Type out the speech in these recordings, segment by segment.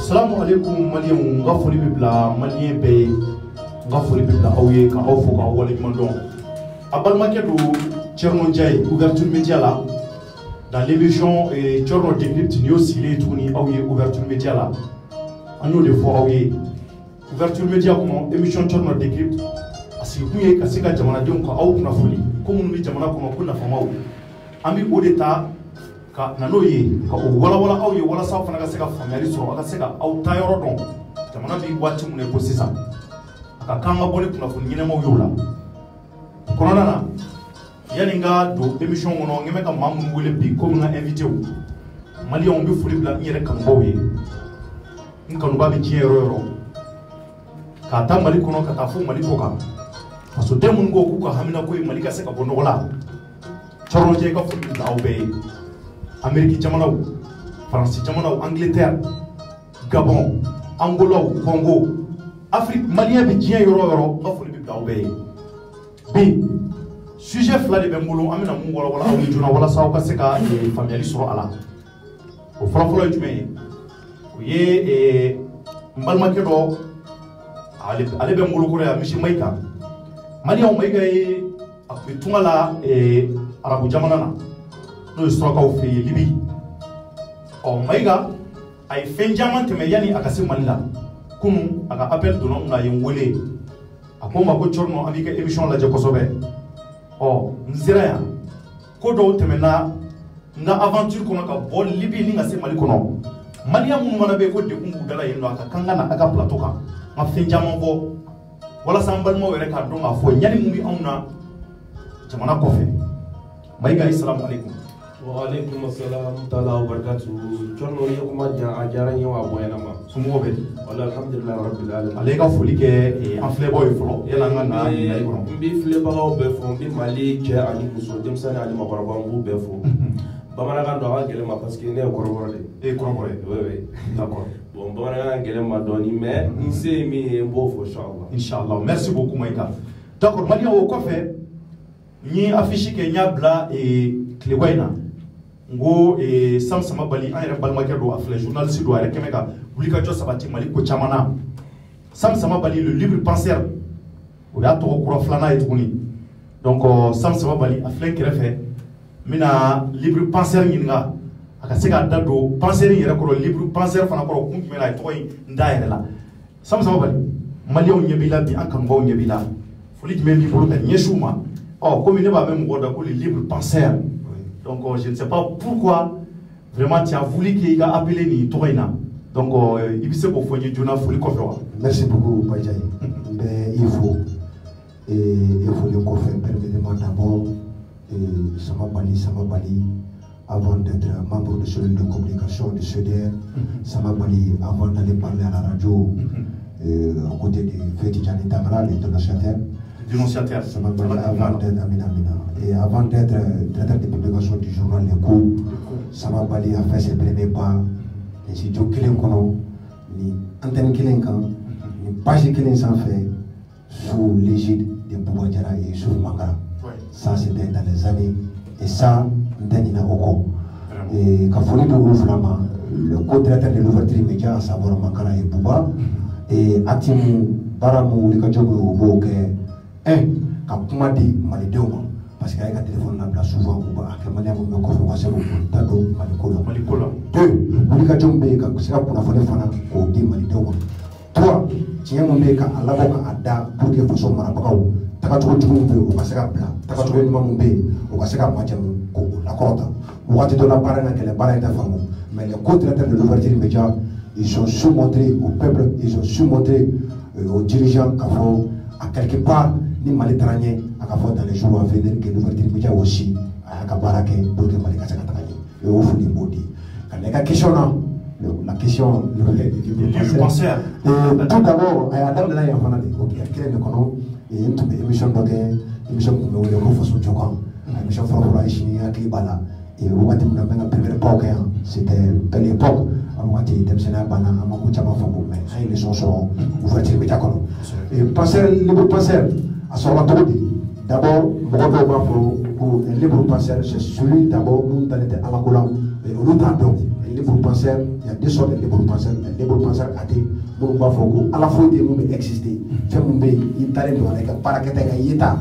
Assalamu alaikum malien nga foli bibla malien be nga foli bibla awye ka awfo ka wala mandon abalma kedo Thierno Ndiaye ouverture média là dans l'émission Thierno Décrypte ni aussi les tourni awye ouverture média là anyo de fo awye ouverture média comme émission Thierno Décrypte asi kuye kasika jamana dem ko aw kuna foli ko mun bi jamana ko kuna famaw ami odeta ka nanoye ka wala wala awye wala sa fana ka seka family so aka seka aw tayoro don jamana bi wati mun ko sisa aka kanga boni kuna fo nyine mo yola korona na yani nga do émission ngono ngeme ka mamun wele bi ko nga invité wu mali on bi fuli bla nyere kan boye nkanu ba bi kiero yoro ka ta mali kono ka ta fu mali ko ka aso demun go ku ka hamina ko mali ka seka bono wala choro je ka fuli bla awbe Amérique jamana France jamana Angleterre Gabon Angola Congo Afrique Malien bi jien yoro yoro ngafuli bi dawbe bi sujet fla de bembolo amina mu wala wala awu juna wala saw ka seka family soro ala o folo jume o ye mbalma ke do ale bembolo ko ya mishi maika Malien o maika e akutungala arabu jamana na no stroke of Libi o maiga ay fenjaman te yani akase malila kunu aka appel do non na yewole akoma ko chorno abika émission la je ko sobe o nzira ya ko do temena na aventure kono ka bol Libi ni ngase mali kono maliya mun mana be ko de kungu dala yendo aka kangana aka plateau ka ma fenjaman bo wala sambal mo were ka do ma fo nyani mumi amna jamana ko fe maiga assalamu alaikum. Waalaikum assalam taala wa barakatuh. Thierno ye kuma ajara nyi wa boyana ma. Sumo be. Wala alhamdulillah rabbil alamin. Alega foli ke en flavor folo. Yala ngana ni ay ko. Mbi flavor be fo mbi mali ke ani muso dem sani ali makorba mbu be fo. Bamana kan do ha gele ma parce que ne koroboro de. Koroboro. Oui. D'accord. Bon bamana kan gele ma doni mais nse mi mbo fo inshallah. Inshallah. Merci beaucoup Maïka. D'accord, Malia au coffre ni affiche ke nyabla Klewaina. Ngo sam sama bali an yɛrɛ balimakɛ do afilɛ journaliste do a yɛrɛ kɛmɛ ka wulikajɔ sabati Mali ko caman na sam sama bali le libre penseur o y'a tɔgɔ kura filanan ye tuguni donc sam sama bali a filɛ kɛrɛfɛ n bɛna libre penseur ɲininka a ka se k'a da don penseur in yɛrɛ kɔrɔ libre penseur fana kɔrɔ kun jumɛn na a ye tɔgɔ in da yɛrɛ la sam sama bali maliyɛnw ɲɛ b'i la bi an kanubaw ɲɛ b'i la foli jumɛn b'i bolo ka ɲɛsin u ma komi ne b'a mɛn mɔgɔ da ko le libre penseur. Donc je ne sais pas pourquoi vraiment tu as voulu qu'il a appelé ni Toraina. Donc il faut que vous fassiez Jonah Folie Kofewa. Merci beaucoup Bajaï. Mais il faut le coffre. Permettez-moi d'abord Sama Bali avant d'être membre de cellule de communication de CEDER, Sama Bali avant d'aller parler à la radio à côté de Feti Jani Tamara, l'international. Dénonciataire. Sama Bali avant d'être Amina. Et avant d'être directeur de publication du journal Les Coups, Sama Bali a fait ses premiers pas. Et si Joe Kilenkono, ni antenne Kilenkan, ni page Kilensan fait sous l'égide de Boubadjara et Souf Mangara. Ça c'était dans les années. Et ça, Ndanina Oko. Et Kafoni de Ouflama, le co-directeur de l'ouverture média, à savoir Mangara et Bouba, et Atimu Baramou, les Kadjogo Boke, Kapumadi Malidoma. Parce qu'il y a un téléphone là souvent ou pas que manière me confirmation pour tado malikola deux mulika jombe ka kusika kuna fana ko di malidewa trois tiens mon beka alabo ka ada pour que façon marabakaw takato jumbe o kasika bla takato ni mambe o kasika majam ko la korota wakati do la bara na kele bara ita famu Mais les co-traiteurs de l'ouverture immédiate, ils ont su montrer au peuple, ils ont su montrer aux dirigeants à quelque part, ni Mali Taranier, dans les jours à venir, que l'ouverture immédiate aussi, à Kabarake, pour que Mali Kassakatani, et au fond du Bodi. Quand les questions, la question du concert. Tout d'abord, il y a Adam de la Yamana, il y a quelqu'un de Kono, et il y a une émission de l'émission comme le Rufus Djokan, l'émission Fora Chini, à Klibala, et au Watim n'a pas la première époque, c'était belle époque, à Wati, Temsena Bana, à Makuchama Fambo, mais les gens sont ouverts de Métacono. Et penseur, libre penseur, à son retour, d'abord, pour un libre penseur, c'est celui d'abord, nous, dans l'été à la Golan, et au Lutadon. Les libres penseurs, il y a deux sortes de libres penseurs. Les libres penseurs athées, nous avons à la fois des mots exister. Fait mon pays, il t'a l'air de la paraquette à Yeta,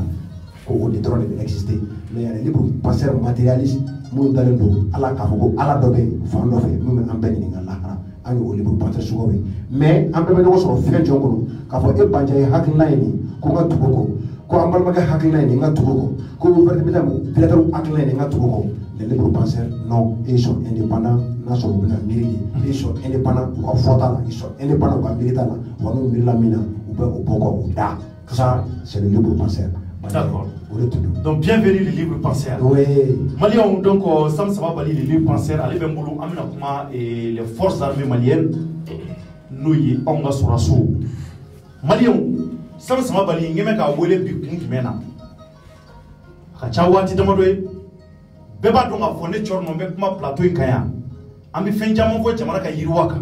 au détrône de exister. Mais il y a les libres penseurs matérialistes, nous avons l'air de la Kafoko, à la Dobé, Fandofé, nous avons béni dans la Hara, à nous, les libres penseurs Sougoé. Mais en premier lieu, sur le fait de Djongo, Kafo et Banjay Hackline, Konga Tuboko, Koambalmaga Hackline, Natuboko, Kovertibilam, Pilato Hackline, Natuboko. Les libres penseurs, non, ils sont indépendants, ils sont indépendants, ils sont indépendants, ça, c'est le libre penseur. D'accord. Donc, bienvenue les libres penseurs. Oui. Maliens, donc, Sam Sababali, les libres penseurs, allez, Bemboulou, Aminakuma et les forces armées maliennes, nous y sommes sur la sous. Maliens, Sam Sababali, il y a un peu de temps qui mène. Kachawati Damadoué. Beba donga fone chorno be kuma plateau kaya ami fenjama ko jamana ka yiriwaka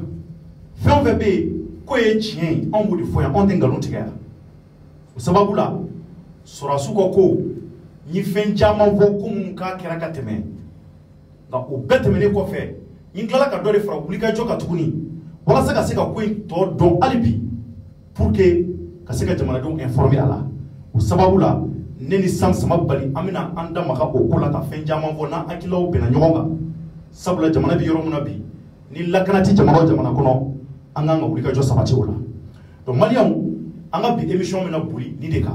fen fe be ko ye chien on budi foya on tengalon tigaya sababu la sorasu ko ni fenjama vo kum ka kera ka teme da o betemene ko fe ni glala ka dore fra publika joka tukuni wala saka seka ko to don alibi pour que ka seka jamana don informer ala o sababu la neni Sam Sababali amina anda maka okola ka fenjama vona akilaw bena nyonga sabula jamana bi yoro munabi ni lakanati jamana kono anga nga wulika jo sabati ola donc maliam anga bi émission mena buli ni deka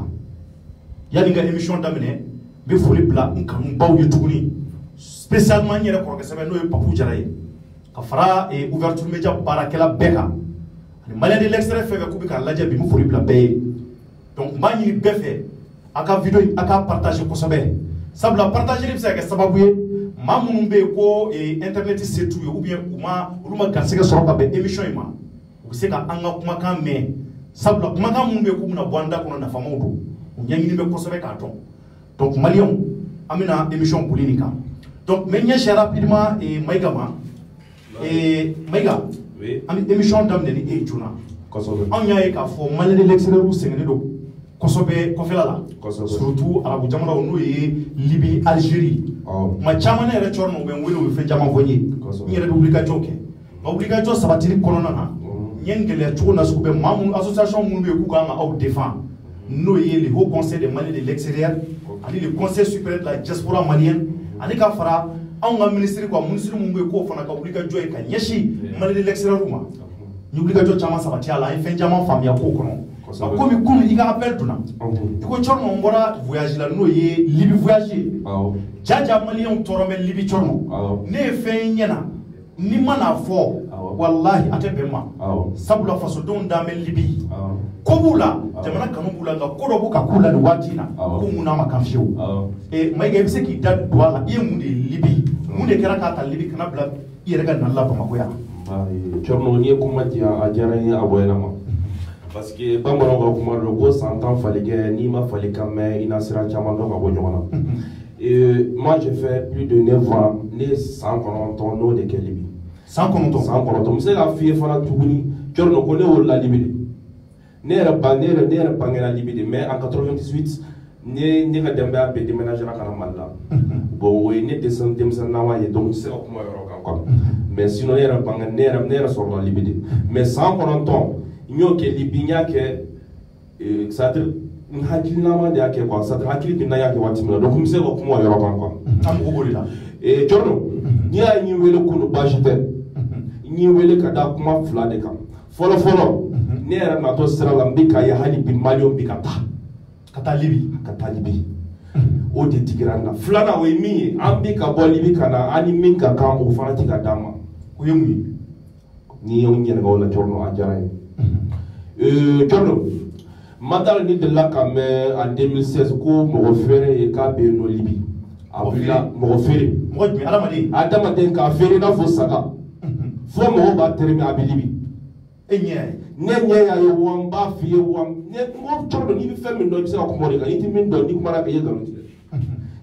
yani nga émission damene be foli bla nkanu baw yutuguni spécialement nyere ko sebe no papu jaraye ka fara et ouverture média barakela beka ni malien de l'extérieur fait ko bi ka laje bi mu foli bla be donc mani befe aka vidéo aka partager ko sabe sabla partager bi sa sababu ye mamunum be ko internet c'est tout ou bien uma gansega soroba be émission ima ou se ka anga kuma kan me sabla kuma kan mun be ko na bwanda ko na famodo nyangini be ko sabe ka ton donc malien amina émission politique donc mais nya rapidement Maïga Maïga oui ami émission damne ni juna ko sobe on yaay ka fo malade l'extérieur ou sengene do kosobe kofela la surtout arabu jamana no ye Libye Algérie ma chamane re chorno be welo be fe jama vonyi nyere publika joke publika jo sabatiri kolona na nyengele chona sukube mamu association mun be ku ka au défend no ye le haut conseil des Mali de l'extérieur ali le conseil supérieur de la diaspora malienne ani ka fara an ministre ko ministre mun be ko fana ka publika jo e ka nyeshi Mali de l'extérieur ma ni publika jo chama sabati ala e fe jama famia ko kono comme comme il y a appel tout na ko chorno mbora voyage la no ye Libye voyager jaja malien torome Libye chorno ne fe nyana ni mana fo wallahi atebema sabula faso don dame Libye kobula jamana kanubula nga kodobu kakula ni watina ko muna makamfiu maiga bise ki dad douala ye munde Libye munde keraka ta Libye kana bla yerega nalla ba makoya chorno ni ko matia ajara aboyana ma parce que bamaro ko kuma do ko 100 ans fallait que ni ma fallait quand même ina sira chama do ko nyona et moi j'ai fait plus de 9 ans né sans qu'on no de Libye sans qu'on c'est la fille fana tuguni chorno ko ne wala Libye ne ra bangera Libye mais en 98 ne ka demba be déménager na kana malla bon oui ne descend na wa donc c'est ko mo yoro kan quoi mais sinon ne ra bangera ne ra sur la Libye mais sans qu'on nyoke libinya ke sadr hakil nama de ake kwa sadr hakil binna yake watimna donc mise ko kuma yoro kan quoi am ko bolila jorno ni ay ni wele kunu bajite ni wele kada kuma fla de kam folo ne era na to sira lambika ya hali bin malion bikata kata Libye o de tigrana flana we mi ambika bo Libye kana ani minka kan o fana tiga dama Kuyumi. Ni yon yen go la Jorno a Jaray. Jorno. Madal ni de la kame en 2016 ko mo fere e ka be no Libi. Abula mo fere. Mo mi alamadi. Adama den ka fere na fo saka. Fo mo ba termi abilibi. Enye. Nenye ya yo wan ba fi wan. Ne mo Jorno ni bi fe min do bi se ko mo de ka yiti min do ni kuma na be ye galu.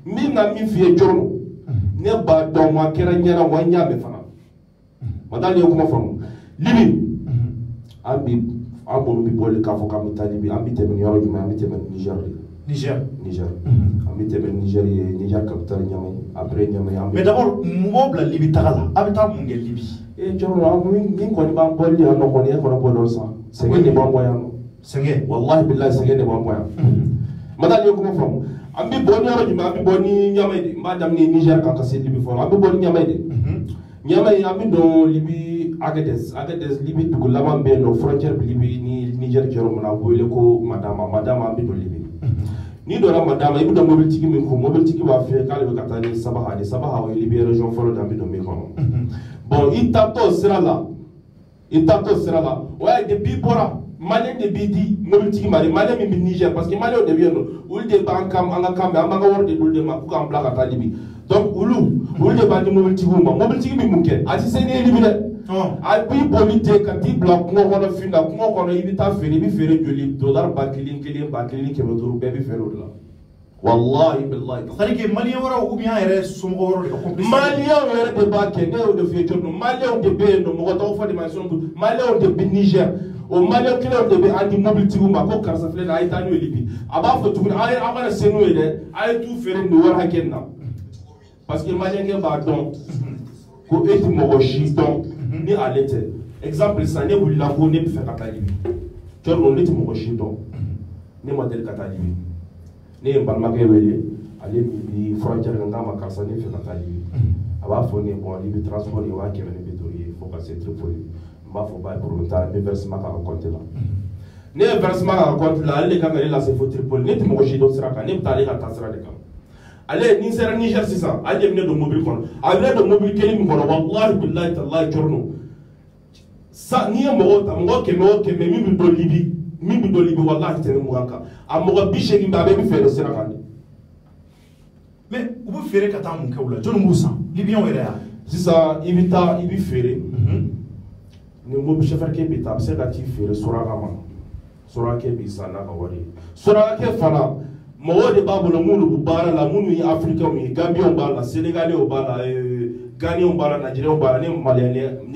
Min na mi fi Jorno. Ne ba do ma kera nyana wanya be fana. Madal yo kuma fam. Libi. Abi Ambon bi bol ka fo kam talibi ambi temen yoro juma ambi temen Niger ambi temen Niger capital nyamay après nyamay ambi. Mais d'abord mo bla Libi tagala abita mo ngel Libi e joro am min ko ni bam bolli no ko ne ko no bolon sa senge ne bam boyam senge wallahi billahi senge ne bam boyam madal yo ko fam ambi boni yoro juma ambi boni nyamay de madam ni Niger ka se Libi fo ambi boni nyamay de nyamay ambi do Libi Agadez Libi dugu laban be no frontière Libi ni Niger jero mona boyle ko madama ambi do Libi ni do la madama ibu do mobile tiki min ko mobile tiki wa fe kale be katani sabaha o Libi région folo d'ambi do mi kono bon itato sirala ouais depuis bora malien de bidi mobile tiki mari malien mi Niger parce que malien de bieno ulde bankam anga kambe anga worde dulde ma ko am blaka ta Libi donc ulde bandi mobile tiki mi munke ati sene Libi de a bi bolite kati block mo hono finda mo hono ibita fere bi fere joli dollar bakilin kebe duru be bi fere la wallahi billahi kharike malien wara ou bien ere sumo woro de complice malien were de ba ke ne o de fe jorno malien de be no mo to fa de mansion malien de bi Niger o malien kilo de be andi mobility ma ko karsa fle na ayta no libi aba fo tukun ay amana senu ede ay tout fere no war hakenna parce que malien ke ba don ko eti mo shi don ni alete exemple ça ne voulait la bonne pour faire Katalibi tu as on est mon chidon ne modèle Katalibi ne balmake wele aller bi frontière ngama karsa ne fait Katalibi aba fo ne bon libi transport yo wa keme ne bitori faut passer Tripoli mba fo ba pour monter ne versement ka compte là ne versement ka compte là aller ka la c'est faut Tripoli ne mon chidon sera ka ne tali ka tasra de kam allez ni sera Niger 600 allez venir de mobile kono allez de mobile kelim kono wallahi billahi tallahi jorno sa ni mo ta mo ke mi bi do Libi wallahi tene mo anka amoga bi shegi mbabe bi fere sera kan mais ubu fere kata mun kawla jon musa Libyen wera ya sisa ibi fere ni mo bi chefar ke bi ta se ka ti fere sura ke bi sana ka wari sura ke fana mo de babulo munu bara la munu yi Afrika mi Gambia on bala Senegalais on bala Gani on bala Nigeria on bala ni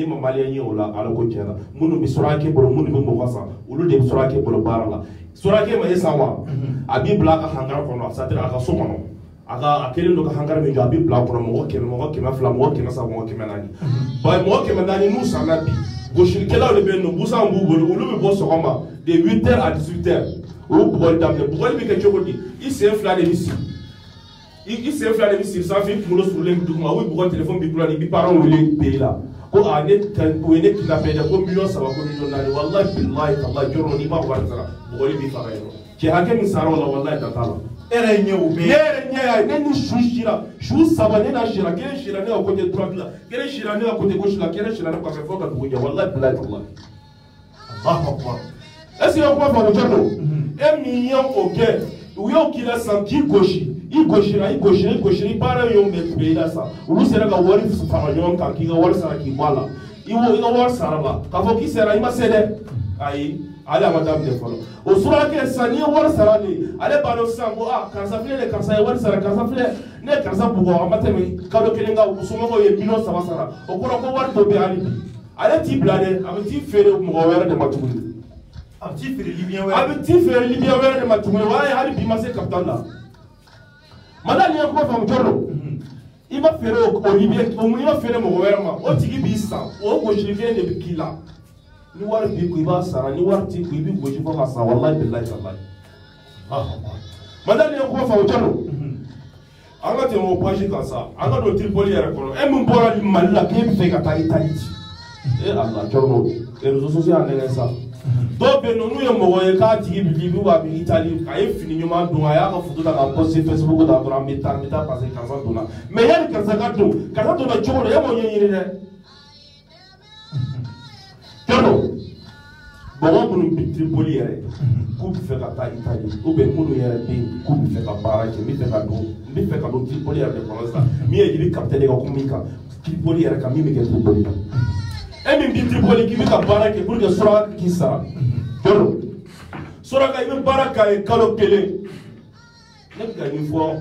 Malien yi ola ala ko tiela munu bi sura ke bolo munu bi mo wasa ulu de sura ke bolo bara la sura ke ma yesawa abi bla ka hangar kono sadira aka so kono aka akelen do ka hangar mi abi bla kono mo ke ma fla mo ke na sa mo ke nani ba mo ke nani musa na bi go shirkela le ben no busa mbu bolo ulu bi bo so koma de 8h à 18h o bugol damne bugol bi ke chokodi ise fla de misi ise fla de misi sa fi mulo sur le duguma o bugol téléphone bi kula ni bi parent wele pays là ko anet kan ko ene kila pede ko million saba ko million nani wallahi billahi tallahi joro ni ma wartara bugol bi fa gayo ke hake mi sara wala wallahi ta tala ere nyewu be ere nyeya ne ni shushira shu saba ne na shira kele shira ne ko te droite là kele shira ne ko te gauche là kele shira ne ko fe foka bugunya wallahi billahi tallahi Allahu akbar est-ce que on va faire le un million au quai où yon qui la sent qui gauche il gauche para yon de pays là ça où sera la wari fara yon ka ki wari sara ki bala il wari sara ba ka fo ki sera ima sede ai ala madame de folo o sura ke sani wari sara ni ale ba no sango karsa fle karsa wari sara karsa fle ne karsa bugo amate me ka do kelenga usuma ko ye million saba sara o ko wari to be ali ale ti blade amati fere mo wera de matuli abti fere Libyen wera de matuli waye hali bi mase captain là madali ko fam jorro iba fere o Libyen o mu iba fere mo wera ma o tigi bi sa o ko shirike ne bi kila ni war bi ko iba sara ni war ti ko bi ko ji ko sa wallahi billahi tallahi madali ko fam jorro anga te mo paji kan sa anga do Tripoli yara kono e mun bora li malla ke bi fe ka ta Italie e Allah jorno e réseaux sociaux ne sa do be no nu ye mo ye ka tigi bi wa bi Italie ka e fini nyuma do aya ka futu da ka post Facebook da do meta passer 400 dollars mais ya ka sa ka do na choro ye mo ye yire ne Tano bon mun bi Tripoli yɛrɛ k'u bɛ fɛ ka taa Italie ou bien minnu yɛrɛ bɛ yen k'u bɛ fɛ ka baara kɛ n bɛ fɛ ka don Tripoli yɛrɛ de kɔnɔ sisan min ye yiri capitaine ka ko min kan Tripoli yɛrɛ kan min bɛ kɛ Tripoli kan e min bi Tripoli k'i bɛ ka baara kɛ pour que Suraka k'i sara Tano Suraka i bɛ baara k'a ye kalo kelen ne bɛ ka nin fɔ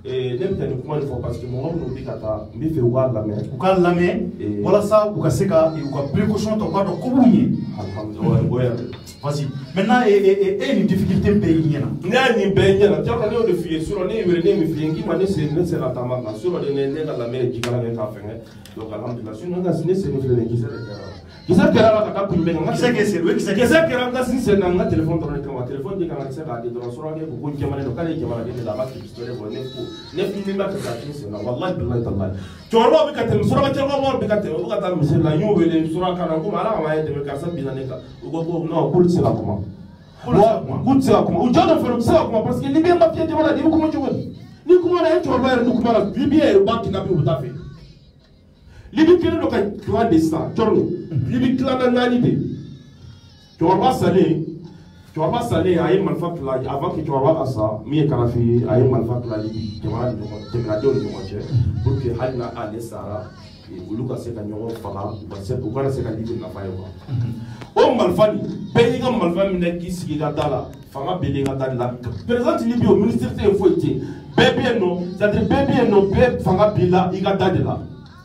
ne bɛ ka nin kuma nin fɔ parce que mɔgɔ minnu bɛ ka taa n bɛ fɛ u k'a lamɛn u k'a lamɛn walasa u ka se ka u ka précaution ta u k'a dɔn ko b'u ɲɛ alhamdulilayi o yɛrɛ parce que maintenant e ni difficulté bɛɛ y'i ɲɛna ne y'a nin bɛɛ ɲɛna tiɲɛ ne y'o de f'i ye surɔ ne ye wele ne ye min f'i ye n k'i ma ne se ka taama kan surɔ de ne ka lamɛn ye jikalan kɛ k'a fɛngɛ donc alhamdulilayi sinon ne se ne filɛ nin kisɛ de kɛra kisɛ kɛra la ka taa kun bɛ kan kisɛ kɛ se o ye kisɛ kɛra n ka sin sen na n ka téléphone dɔrɔn de kama téléphone di kan ka se k'a di dɔrɔn surɔ kɛ ko jamana don k'ale ye jamanaden de la a b'a kɛ pistolet bɔ ne filimi b'a fɛ k'a sin sen na walahi bilahi talahi cɛkɔrɔbaw bɛ ka tɛmɛ surɔ cɛkɔrɔbaw bɛ ka tɛmɛ u bɛ ka taa misiri la n y'o wele surɔ kan na komi ala ka maa ye dɛmɛ karisa binna ne kan u ko non k'olu tɛ se ka kuma k'u tɛ se ka kuma u jɔ dɔ fɛnɛ u tɛ se ka kuma parce que libyen ma fiɲɛ jamana i bɛ kuma cogo di ni kuma na e cɛkɔrɔba yɛrɛ ni kuma na libyen yɛrɛ b'a kidnapper u bɛ taa fɛ libi kelen dɔ ka kilan de sisan cɔrɔ libi kilan na naani de cɛkɔrɔba salen a ye marifa kila avant que cɛkɔrɔba ka sa min ye karafi ye a ye marifa kila libi jamanadenw ni ɲɔgɔn cɛ pour que hali na ale sara olu ka se ka ɲɔgɔn faga u kana se ka libi nafa ye quoi o marifa nin bɛɛ y'i ka marifa minɛ k'i sigi i ka da la fanga bɛ i ka da de la président libi o ministre tɛ yen foyi tɛ yen bɛɛ bɛ yen nɔ c'est à dire bɛɛ bɛ yen nɔ bɛɛ fanga b'i la i ka da de la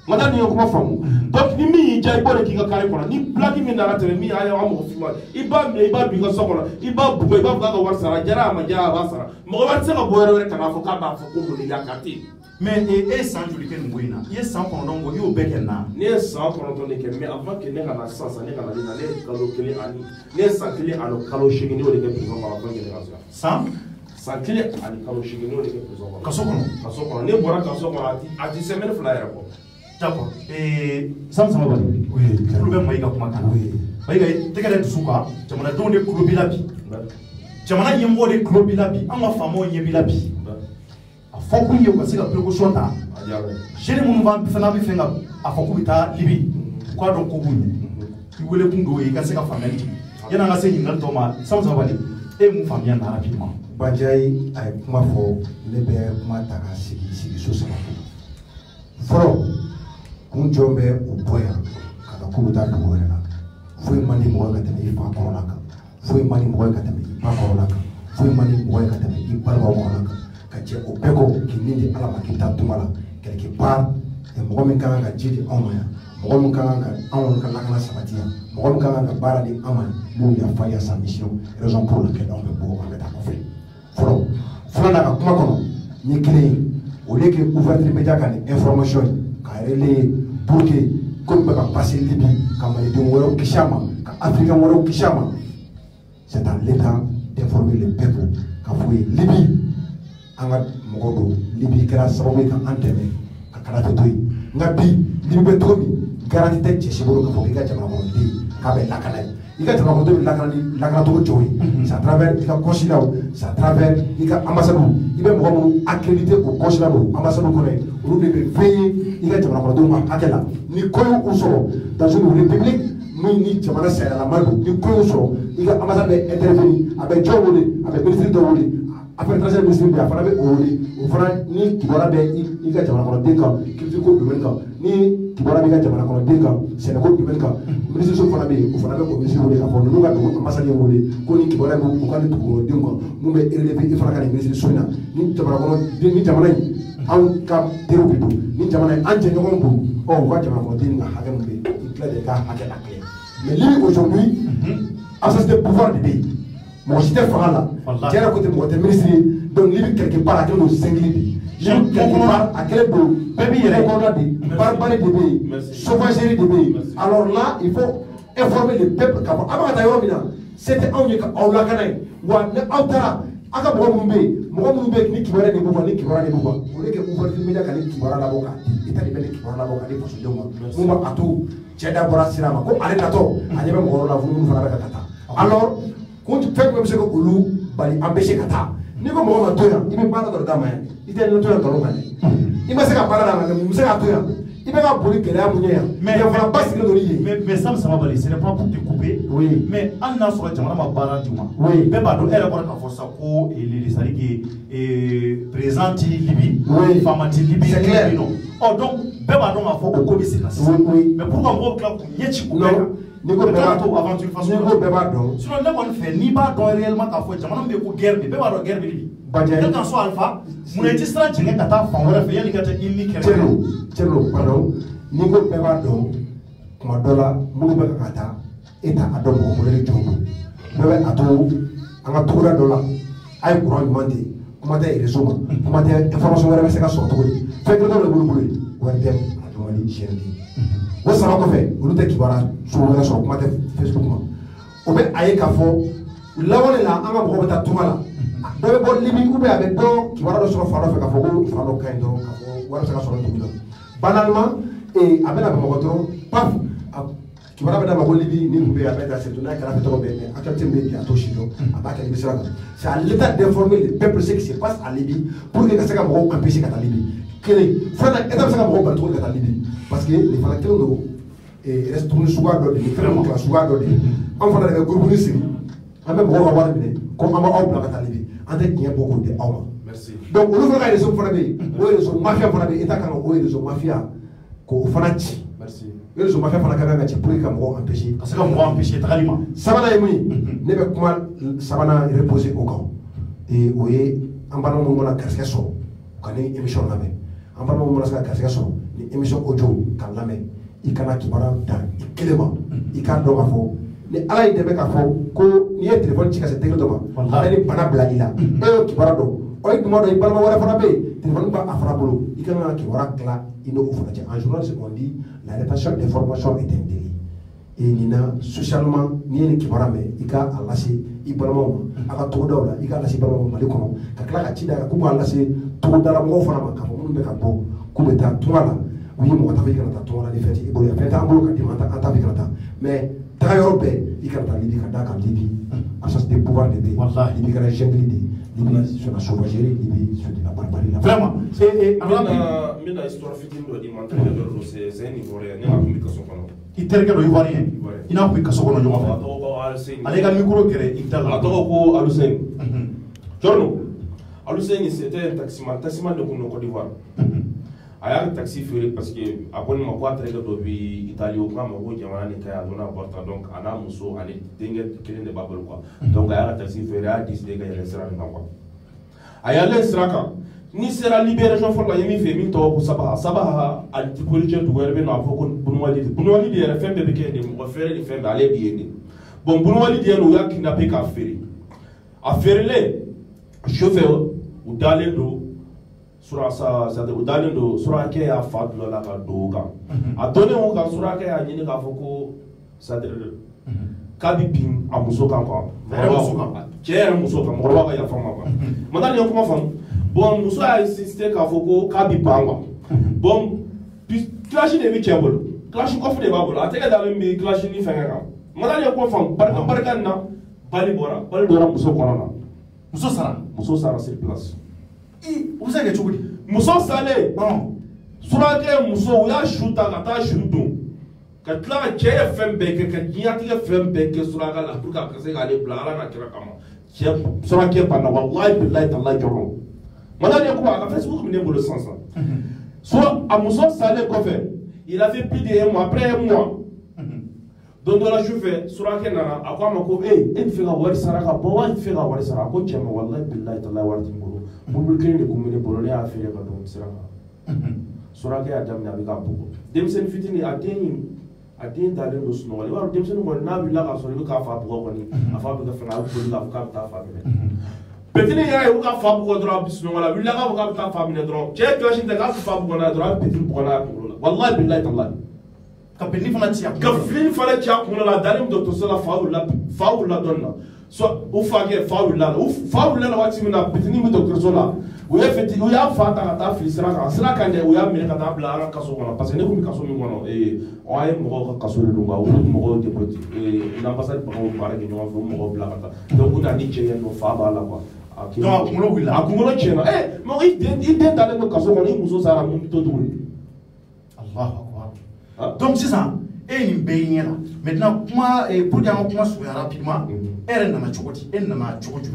n ka nin ye kuma faamu donc ni min y'i diya i b'o de k'i ka carré kɔnɔ ni blague min nana tɛmɛ min y'a ye an mɔgɔ finma i b'a minɛ i b'a don i ka so kɔnɔ i b'a bugɔ i b'a fɔ k'a ka wari sara jara a ma jara a b'a sara mɔgɔ wɛrɛ tɛ se ka bɔ yɔrɔ wɛrɛ ka n'a fɔ k'a b'a fɔ ko mun de y'a ka ten mais e san joli kɛ nin ko in na i ye san 9 bɔ i y'o bɛɛ kɛ na ne ye san 9 de kɛ mais avant que ne ka na sisan ne ka na ne ye kalo kelen ani ne ye san kelen ani kalo 8 ne y'o de kɛ prison kɔnɔ fɛn kelen ka san kelen ani kalo 8 ne y'o de kɛ prison kɔnɔ kaso kɔnɔ ne bɔra kaso kɔnɔ a ti semaine fila yɛrɛ bɔ d'accord sama bali olu bɛ Mayiga kuma kan Mayiga tɛgɛ dɛ dusu kan jamanadenw de tulo b'i la bi jamana ɲɛmɔgɔ de tulo b'i la bi an ka faamaw ɲɛ b'i la bi a fɔ kun ye u ka se ka précaution ta jeune minnu fana bɛ fɛ ka a fɔ k'u bɛ taa Libi u k'a dɔn ko b'u ɲɛ i wele kun don i ka se ka faamuyali di yanni an ka se ɲininkali tɔ ma sama bali e mun faamuya na rapidement Banjayi a ye kuma fɔ ne bɛ kuma ta ka sigi so saba fɔlɔ kun jɔn bɛ u bɔ yan ka na k'u bɛ taa dugu wɛrɛ la foyi man di mɔgɔ ye ka tɛmɛ i fa kɔrɔla kan foyi man di mɔgɔ ye ka tɛmɛ i ba kɔrɔla kan foyi man di mɔgɔ ye ka tɛmɛ i balimaw kɔrɔla kan ka jɛ o bɛɛ kɔ k'i ni di ala ma k'i taa tunga la quelque part mɔgɔ min ka kan ka ji di anw ma yan mɔgɔ min ka kan ka anw ka lakana sabati yan mɔgɔ min ka kan ka baara di an ma n'o yafa yasa mission raison pour laquelle anw bɛ bɔ an bɛ taa kɔfɛ fɔlɔ filanan ka kuma kɔnɔ n ye kelen ye au lieu que ouverture média ka nin information ye k'a relayer pour que comme bɛ ka passer Libi ka malidenw wɛrɛw kisi a ma ka africain wɛrɛw kisi a ma c'est à l'état d'informer le peuple k'a fɔ ye Libi an ka mɔgɔ don Libi kɛra sababu ye ka an dɛmɛ ka kalafe to yen nka bi Libi bɛ cogo min garanti tɛ cɛ si bolo k'a fɔ k'i ka jamana kɔnɔden k'a bɛ lakana ye i ka jamana kɔnɔden bɛ lakana cogo jɔw ye c'est à travers i ka consulat c'est à travers i ka ambassade i bɛ mɔgɔ minnu accrédité o consulat ambassade kɔnɔ ye olu de bɛ veiller i ka jamana kɔnɔdenw ka hakɛ la ni ko y'u sɔrɔ dans une république min ni jamana sariyalama don ni ko y'u sɔrɔ i ka ambassade bɛ intervenir a bɛ jɔn wele a bɛ ministre dɔ wele affaire étrangère ministre bɛ a fana bɛ o wele o fana ni kibaruya bɛ i ka jamana kɔnɔden kan culture ko domaine kan ni kibaruya bɛ i ka jamana kɔnɔden kan sɛnɛko domaine kan ministre so fana bɛ yen o fana bɛ o ministre wele k'a fɔ ninnu ka dugu ambassade wele ko ni kibaruya bɛ u ka ni dugukɔnɔdenw kan mun bɛ relever i fana ka nin ministre so in na ni jamana kɔnɔden ni jamana in anw ka teriw de don ni jamana in an jɛɲɔgɔnw don u ka jamana kɔnɔden ka hakɛ min bɛ yen i tila de ka hakɛ la kɛ mais Libi aujourd'hui assise de pouvoir de bɛ yen mɔgɔ si tɛ fanga la diɲɛ ko tɛ mɔgɔ tɛ ministre ye donc Libi quelque part a kɛlen don singili de Libi quelque part a kɛlen don bɛɛ b'i yɛrɛ kɔnɔna de barbarie de bɛ yen sauvagerie de bɛ yen alors là il faut informer le peuple k'a fɔ a bɛ ka taa yɔrɔ min na se tɛ anw ye ka aw lakana ye wa ni aw taara a ka mɔgɔ minnu bɛ yen ni kibaruya de b'u kan ni kibaruya de b'u kan o de kɛ ouverture média ka ni kibaruya labɔ k'a di état de bɛ ni kibaruya labɔ k'a di fasodenw ma mun b'a to cɛ da bɔra sira ma ko ale natɔ a ɲɛ bɛ mɔgɔ wɛrɛ la fo minnu fana bɛ ka taa alors kun fɛn jumɛn bɛ se ka olu bali an bɛ se ka taa n'i ko mɔgɔ ma to yan i bɛ baara dɔ d'a ma yan i tɛ ne to yan nkalon kan dɛ i ma se ka baara d'a ma mun bɛ se k'a to yan il va brûler quelqu'un mais il va pas se donner mais ça va aller ce n'est pas pour te couper oui mais en a sur jamana ma baranti ma oui mais ba do era ko ka força ko les saligi et présente Libye oui famati Libye c'est clair non oh donc be ba do ma fo o ko bi c'est oui mais pourquoi mo club ko ñetti ko ni ko beba to aventure façon ni ko beba do sinon ne ko fait ni ba do réellement ka fo jamana be ko guerre be ba do guerre bi quel qu'en soit alpha mon été sera jengé kata fa wala fe yali kata inni kere Tchelo pardon ni ko beba do kuma dola mu be kata eta adon ko le jongo bebe ato anga tura dola ay courant demandé comment est réseau comment est information wala se ka so to fait que do le bulu wantem adomali chendi wo sama ko fe olu te kibara so wala so comment est Facebook ma o be aye ka fo lawole la anga ko beta tumala bebe bo limi ube abe do kibara do so faro fe ka fo ko faro kain do ka fo wala se ka so to banalement et abena be mo ko paf kibara beda ma ko libi ni ube abe da se to na kala fe to be mais actuellement be bi ato shido abaka libi sera c'est à l'état d'informer le peuple ce qui se passe à Libye pour que ça ka mo empêcher ka Libye kele fana état ça ka mo ba to ka Libye parce que les fana kele do et reste tourner suga do ni vraiment la suga do ni en fana de groupe ni siri ambe bo wa wala bine ko ama au bla ka Libye ante qui beaucoup de awma merci donc on veut regarder son fana be o réseau mafia fana be état kan o réseau mafia ko fana ci merci réseau mafia fana ka nga ci pour que mo empêcher parce que mo empêcher talima sabana yemi ne be kuma sabana reposer au camp et oye ambalo mo na kasika so kani émission na be ambalo mo na kasika so ni émission audio kan lame ikana kibara da ikelema ikando afo ni ala ide be ka fo ko ni e téléphone ci ka se tegelo ma ala ni bana bladila e kibara do oy dum do balma wala fana be téléphone ba afra bolo ikana kibara kla ino ko fana ci en journaliste on dit la rétention d'information est un délit et nina socialement ni ni kibara me ika alasi ibalma aka to dawla ika alasi balma mali kono ka kla ka ci da ko ba alasi to dara mo fana ma ka mo be ka bo ku be ta tumala oui mo ta fikra ta tumala ni feti ibo ya feta ambo ka dimanta anta fikra ta mais ta yobe ikata libi ka da ka libi asas de pouvoir de wallahi libi ka jengli libi sur la sauvagerie libi sur la barbarie vraiment et mina histoire fitin do di mantra do c'est zeni voré ni ma communication kono iterga do ivoirien ina ko kaso kono nyoma fa ale ga micro kere intala to ko alusen jorno alusen c'était un taximan de Côte d'Ivoire aya taxi fere parce que abon ma ko atre do bi Italie o ma ko jamana ni kaya dona porta donc ana muso ani dingue kelen de babel quoi donc aya taxi fere a décidé ga yele sera na quoi aya le sraka ni sera libération for la yemi fe min to ko sabaha al tipologie du werbe na fo ko bunwali de yere fembe be kende mo fere ni fembe ale bi yende bon bunwali de no yak na pe ka fere a fere le chauffeur ou dalé do sura sa o dalen do sura ke ya fadlo la ka do ga a done mo ka sura ke ya nyini ka foko sa de ka bi pin a muso kan ko ke muso kan mo wa ya fama ba mo dal yo ko fam bon muso a insisté ka foko ka bi pangwa bon clash de mi chebol clash ko fu de babol a tege dalen mi clash ni fenga ka mo dal yo ko fam barka na bali bora muso kono na muso sara sur place vous savez que tu dis muso sale bon surake muso ya shuta kata shudu ka tla ke FMB ke nyati FMB ke suraka la pour ka se gale blara na kira kama ke surake pa na wallahi billahi tallahi joro madame ko à Facebook me le sens soit à muso sale ko fait il a fait plus de 1 mois après 1 mois donc la chauffeur surake na akwa mako e fi ga wari saraka bo wa fi ga wari saraka ko chema wallahi billahi tallahi wari ngoro bulu kelen de kumene bolole a fere ka dum siraka surake adam na bi ka bugo dem sen fitini aden dalen do suno wala war dem sen mo na bi la ka so ka fa bugo ko ni afa bi ka fa na ko la ka ta fa mi petini ya e ka fa bugo dro bi suno wala bi la ka ta fa mi dro che to shin da ka fa bugo na dro petini bugo na ko wallahi billahi tallahi ka pelni fana tia ka flin fana tia ko la dalim do to sala fa la donna so o fage faula wati mina bitini mi docteur sola o ya feti o ya fa ta filisra ka ne o ya mi ka ta bla ara kaso kono parce que ne ko mi kaso mi kono o ay mo ka kaso le lunga o mo de poti l'ambassade ba o para ke no mo bla ka ta donc on a ni che no fa ba la quoi donc mo wila akumo chena mo i den dale no kaso kono i muso sara mo to duni Donc c'est ça. Et une baigné là. Maintenant, moi, pour dire comment se faire rapidement, elle n'a pas choisi, elle n'a pas choisi.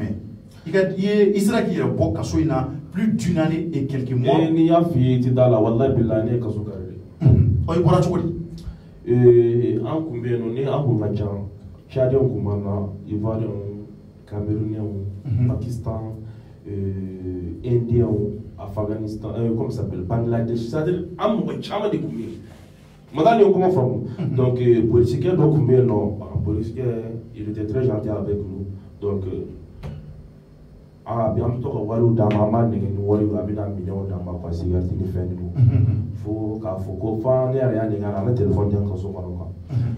Il sera qui est beau quand il a plus d'une année et quelques mois. Et il y a fait dans la Wallahi Bilani Kasukari. Oh, il pourra choisi. En combien on est en Boumachan, Tchadien, Koumana, Ivoirien, Camerounien, Pakistan, Indien, Afghanistan, comment ça s'appelle, Bangladesh, c'est-à-dire, un mot de Chama de Koumé. Madame, on comment from. Donc, politique, donc, mais non, politique, il était très gentil avec nous. Donc, bien plutôt que Walou Damama, n'est qu'une Walou Abina million d'Ama, quoi, c'est gardé les fins de nous. Faut qu'on fasse rien, les gars, on a téléphone d'un casso par là.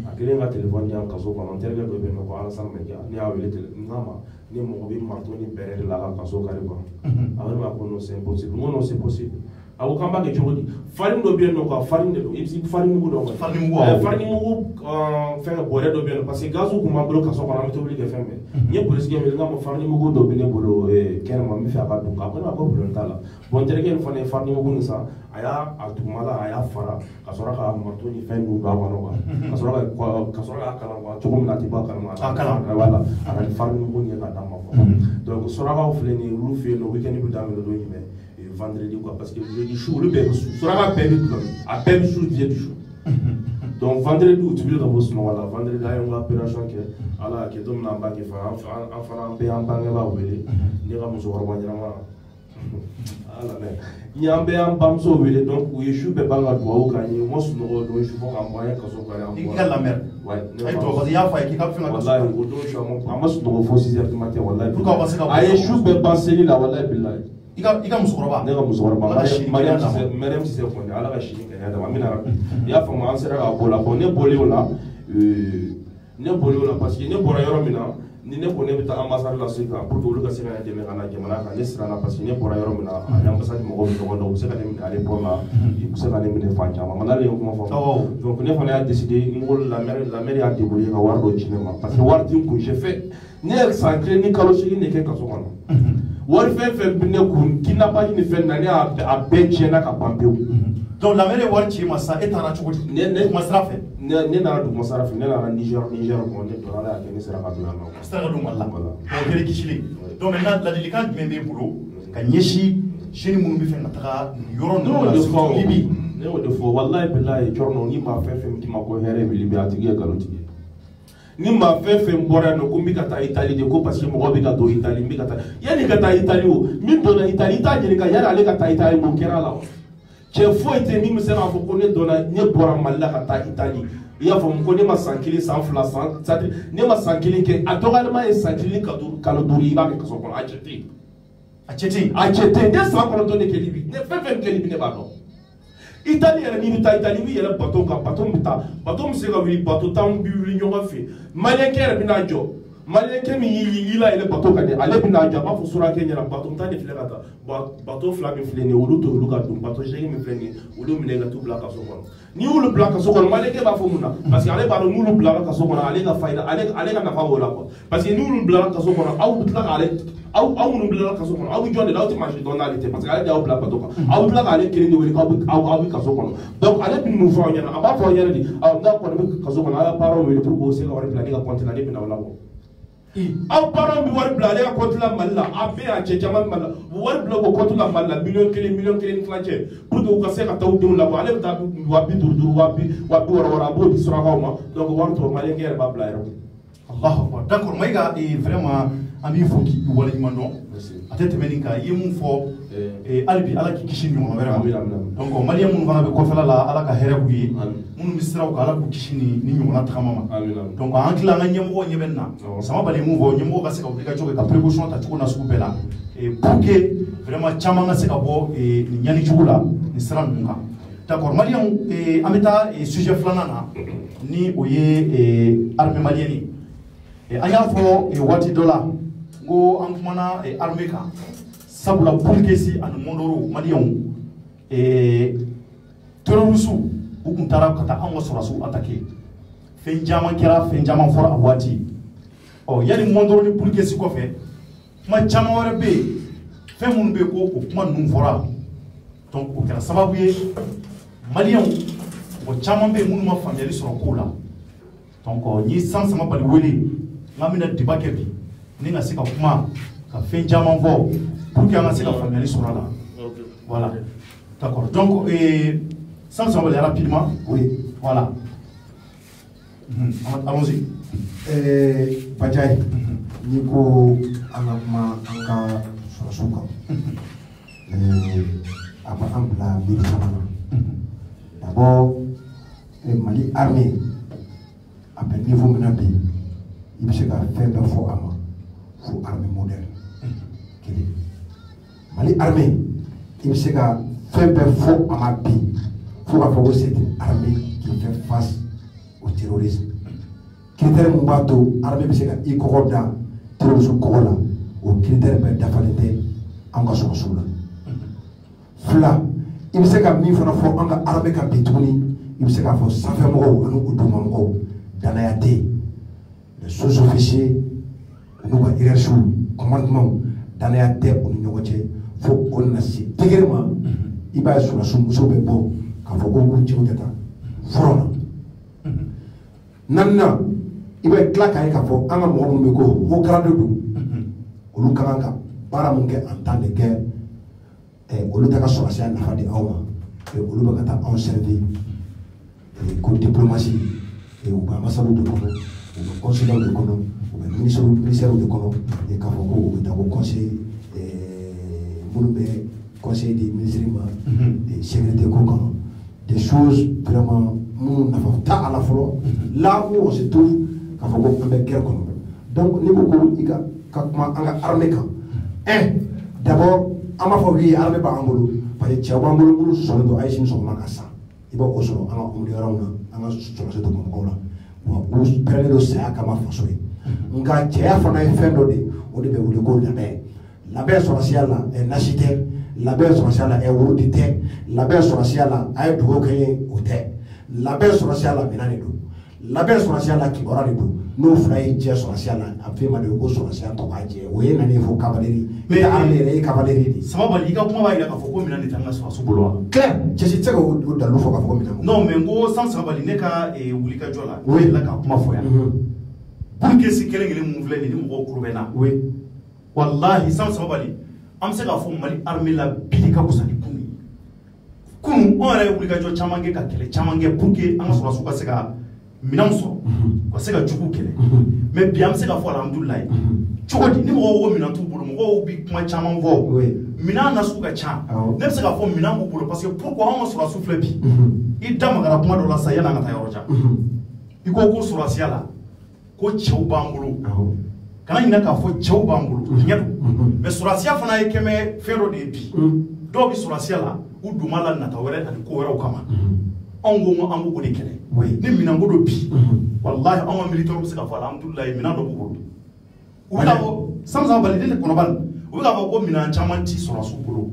À quel moment téléphone d'un casso par là, on t'a dit que ben on va ensemble, mais ni à oublier le nama, ni mon hobby marteau ni père là, casso carrément. Avec ma connaissance c'est impossible, moi non c'est possible. A ko kamba ke jogodi farine do bien no ko farine do ibsi farine mu do farine mu fait boré do bien parce que gazu ko ma bolo kaso ko na meto bli ke fembe ni police ke mi ngam farine mu do bien bolo ken ma mi fa ka do ka ko na ko bolo tala bon tere ken fane farine mu sa aya atumala aya fara kasora ka marto ni fen du ba no kasora ka kala wa to ko na ti ba kala ma wala ara farine mu ni ka dama ko donc sora ka ofle ni lu fe no weekend bu dama do ni me vendredi quoi parce que jeudi chou le bébé sera pas bébé à bébé chou vient du chou donc vendredi tu veux dans ce moment là vendredi là on va opération que ala que dom na ba que fa en be en banga ba wele ni ga muso warwa ni ma ala mais ni en be en bamso wele donc oui chou be banga do o kan ni mo su no do chou ko am moyen ka so ko ya il la mer ouais ay to ba ya fa ki ka fina wallahi o do chou am ma su do fo 6h du matin wallahi pourquoi parce que ay chou be banseli la wallahi billahi ika musokoroba ne ka musokoroba mariam si se fonde ala ka shini kanya da amina rabbi ya fa mo ansera ka bola ko ne boli wala parce que ne bora yoro mina ni ne ko ne bita ambassade la sika pour que olu ka se ka deme kana jamana ka ne sirana parce que ne bora yoro mina ani ambassade mo ko do do se ka ne ale pour la se ka ne mine fa chama manale yo kuma fa donc ne fa ne a décidé ngol la mère a débrouillé ka war do cinema parce que war tin ko j'ai fait ne sacré ni kaloshi ne ke ka so kono wari fɛn bɛ ne kun kidnappage ni fɛn na ne a bɛɛ tiɲɛna ka ban pewu. donc la mairie wari ci ma sa e taara cogo di. ne kuma sira fɛ. ne nana duguma sira fɛ ne nana Niger kɔnɔ ne donna ala y'a kɛ ne sera ka don yan nɔ. sera ka don Mali la. o kɛra kisili. donc maintenant ladilikan jumɛn b'e bolo ka ɲɛsin jeune minnu bɛ fɛ ka taga yɔrɔ ninnu la surtout Libi. ne y'o de fɔ walayi bilayi cɔrɔnɔ ni maa fɛn fɛn k'i ma ko hɛrɛ bɛ Libi a tigi ye nkalon tigɛ. Ni ma fɛn bɔra no ko n bɛ ka taa Italie de ko parce que mɔgɔ bɛ ka don Italie n bɛ ka taa yanni ka taa Italie o min donna Italie i t'a ɲininka yanni ale ka taa Italie mun kɛra la o cɛ foyi tɛ min bɛ se k'a fɔ ko ne donna ne bɔra Mali la ka taa Italie i y'a faamu ko ne ma san kelen san fila san c'est-à-dire ne ma san kelen kɛ a dɔgɔyalima ye san kelen kalo duuru i b'a kɛ kaso kɔnɔ a cɛ tɛ yen a cɛ tɛ yen ne san kɔnɔntɔn de kɛ Libi ne fɛn fɛn kɛ Libi ne b'a dɔn. Italie yɛrɛ n'i bɛ taa Italie i bɛ yɛlɛ bateau kan bateau bɛ taa bateau bɛ se ka wuli bateau tan bɛ wuli ɲɔgɔn fɛ maliyɛnkɛ yɛrɛ bɛ n'a jɔ maliyɛnkɛ min y'i la yɛlɛ bateau kan dɛ ale bɛ n'a jɔ a b'a fɔ surakɛ ɲɛna bateau tan de filɛ ka taa bateau fila min filɛ nin ye olu to olu ka don bateau seegin min filɛ nin ye olu minɛ ka t'u bila kaso kɔnɔ n'i y'olu bila kaso kɔnɔ maliyɛnkɛ b'a fɔ mun na parce que ale b'a dɔn n'olu bilara kaso kɔnɔ ale ka fayida ale ka nafa b'o la quoi parce que n'olu bilara kaso kɔnɔ aw bɛ tila k'ale aw minnu bilara kaso kɔnɔ aw bɛ jɔn de la aw tɛ maa si dɔn n'ale tɛ parce que ale de y'aw bila bateau kan aw bɛ tila k'ale kelen de wele k'aw bɛ kaso kɔnɔ donc ale bɛ mun fɔ aw ɲɛna a b'a fɔ aw ɲɛna de n'a kɔni bɛ kaso kɔnɔ aw ka parents wele pour que o se ka wari bila ne ka compte la ne bɛ na o la bɔ aw parents bɛ wari bila ale ka compte la Mali la a bɛɛ y'a cɛ caman Mali la wari bila o compte la Mali la miliyɔn kelen ni tilancɛ pour que u ka se ka taa u denw labɔ ale bɛ taa 50,000 60,000 a b'o di surakaw ma donc wari tɔ maliyɛnkɛ yɛrɛ b'a bila yɛrɛ. Allahu akbar d'accord Maïga vraiment an b'i fo k'i waleɲuman dɔn a tɛ tɛmɛ nin kan i ye mun fɔ hali bi ala k'i kisi ɲɔgɔn wɛrɛ ma donc maliyɛn minnu fana bɛ kɔfɛla la ala ka hɛrɛ k'u ye minnu bɛ siraw kan ala k'u kisi ni ɲɔgɔnna tagama ma donc an tila an ka ɲɛmɔgɔ ɲɛ bɛ nin na sama bali mun fɔ ɲɛmɔgɔ ka se ka wulikajɔ kɛ ka précaution ta cogo na sugu bɛɛ la pour que vraiment caman ka se ka bɔ nin ɲani jugu la nin sira ninnu kan d'accord maliyɛnw an bɛ taa sujet filanan na ni o ye armée malienne ye an y'a fɔ waati dɔ la n ko an kumana armée kan sabula Bulkesi ani Mondoro maliyɛnw terroriste u tun taara ka taa anw ka sɔrɔdasiw attaquer fɛn caman kɛra fɛn caman fɔra a waati yanni Mondoro ni Bulkesi kɔfɛ kuma caman wɛrɛ bɛ yen fɛn minnu bɛ yen ko o kuma ninnu fɔra donc o kɛra sababu ye maliyɛnw bon caman bɛ yen minnu ma faamuyali sɔrɔ kow la donc n ye San Sama Bali wele n k'an bɛna débat kɛ bi ni ka se ka kuma ka fɛn caman fɔ pour que an ka se ka faamuyali sɔrɔ a la voilà d'accord donc San Sama Bali rapidement oui voilà allons-y Badjaye ni ko an ka kuma an ka sɔrɔsiw kan a bɛ an bila miiri caman na d'abord Mali armée a bɛ niveau min na bi i bɛ se ka fɛn bɛɛ fɔ a ma fo armée moderne kelen Mali armée i bɛ se ka fɛn bɛɛ fɔ a ma bi fo k'a fɔ ko c'est une armée qui fait face au terrorisme critère mun b'a to armée bɛ se ka i kɔgɔ da terrorisme kɔgɔ la o critère bɛɛ dafalen tɛ an ka sɔrɔsiw la fila i bɛ se ka min fana fɔ an ka armée kan bi tuguni i bɛ se k'a fɔ sanfɛmɔgɔw ani o dugumamɔgɔw danaya tɛ yen les sous-officiers u n'u ka hiérarchies commandements danaya tɛ u ni ɲɔgɔn cɛ fo o nana se degré ma i b'a ye sɔrɔsiw musow bɛ bɔ k'a fɔ ko olu cɛw tɛ taa front na naaninan i bɛ tila k'a ye k'a fɔ an ka mɔgɔ minnu bɛ ko haut grade don olu ka kan ka baara min kɛ en temps de guerre olu ta ka sɔrɔsiya nafa di aw ma olu bɛ ka taa anw servir ko diplomatie u bɛ ambassades de kɔnɔ u bɛ consulaires de kɔnɔ u bɛ ministères de kɔnɔ k'a fɔ ko u bɛ taa ko conseil minnu bɛ conseil des ministres ma sécurité ko kɔnɔ des choses vraiment minnu nafa t'a la fɔlɔ là où on se trouve k'a fɔ ko an bɛ guerre kɔnɔ donc ne ko ko i ka kuma an ka armée kan d'abord an b'a fɔ oui armée b'an bolo parce que cɛw b'an bolo minnu sɔnnen don a ye sini sɔgɔma ka san i b'o sɔrɔ an ka umuliyɔrɔw na an ka sɔrɔsi dɔ mɔgɔw la wa olu pɛrɛnnen don saya kama faso ye nka cɛya fana ye fɛn dɔ de o de bɛ wele ko labɛn labɛn sɔrɔsiya la nasi tɛ labɛn sɔrɔsiya la worodi tɛ labɛn sɔrɔsiya la a ye dugawu kɛ ye o tɛ labɛn sɔrɔsiya la minɛn de don labɛn sɔrɔsiya la kibaruya de don n'o fila ye jɛ sɔrɔsiya la a fɛn ma de ko sɔrɔsiya tɔ k'a jɛ o ye nani fo cavalerie mais armée yɛrɛ ye cavalerie de Sama Bali i ka kuma b'a jira k'a fɔ ko minɛn de t'an ka sɔrɔsiw bolo wa clair cɛsi tɛ se ka o dalilu fɔ k'a fɔ ko minɛn non mais n ko San Sama Bali ne ka wulikajɔ la o yɛlɛla k'a kuma fɔ yan pour que si kelen kelen mun filɛ nin ni mɔgɔw kulo bɛ n na wallahi San Sama Bali an bɛ se k'a fɔ Mali armée la bi de ka fusa ni kunun ye kunun anw yɛrɛ ye wulikajɔ caman kɛ ka kɛlɛ caman kɛ pour que an ka sɔrɔsiw ka se ka minɛnw sɔrɔ ka se ka juguw kɛlɛ mais bi an bɛ se ka fɔ alhamdulilayi cogo di ni mɔgɔw ko minɛn t'u bolo mɔgɔw bi kuma caman fɔ minɛn nasugu ka ca ne bɛ se k'a fɔ minɛn b'u bolo parce que pourquoi anw ka sɔrɔsiw filɛ bi i da magara kuma dɔ la sa yanni an ka taa yɔrɔ jan i ko sɔrɔsiya la ko cɛw b'an bolo kana ɲinɛ k'a fɔ cɛw b'an bolo tiɲɛ don mais sɔrɔsiya fana ye kɛmɛ fɛn dɔ de ye bi dɔw bɛ sɔrɔsiya la u don b'a la nata wɛrɛ ani ko wɛrɛw kama anw ko an b'o de kɛlɛ ni minɛn ko don bi walahi anw ka militaires bɛ se k'a fɔ alhamdulilayi minɛn dɔ b'u bolo u bɛ k'a fɔ San Sama Bali ne kɔnɔbali u bɛ k'a fɔ ko minɛn caman ti sɔrɔsiw bolo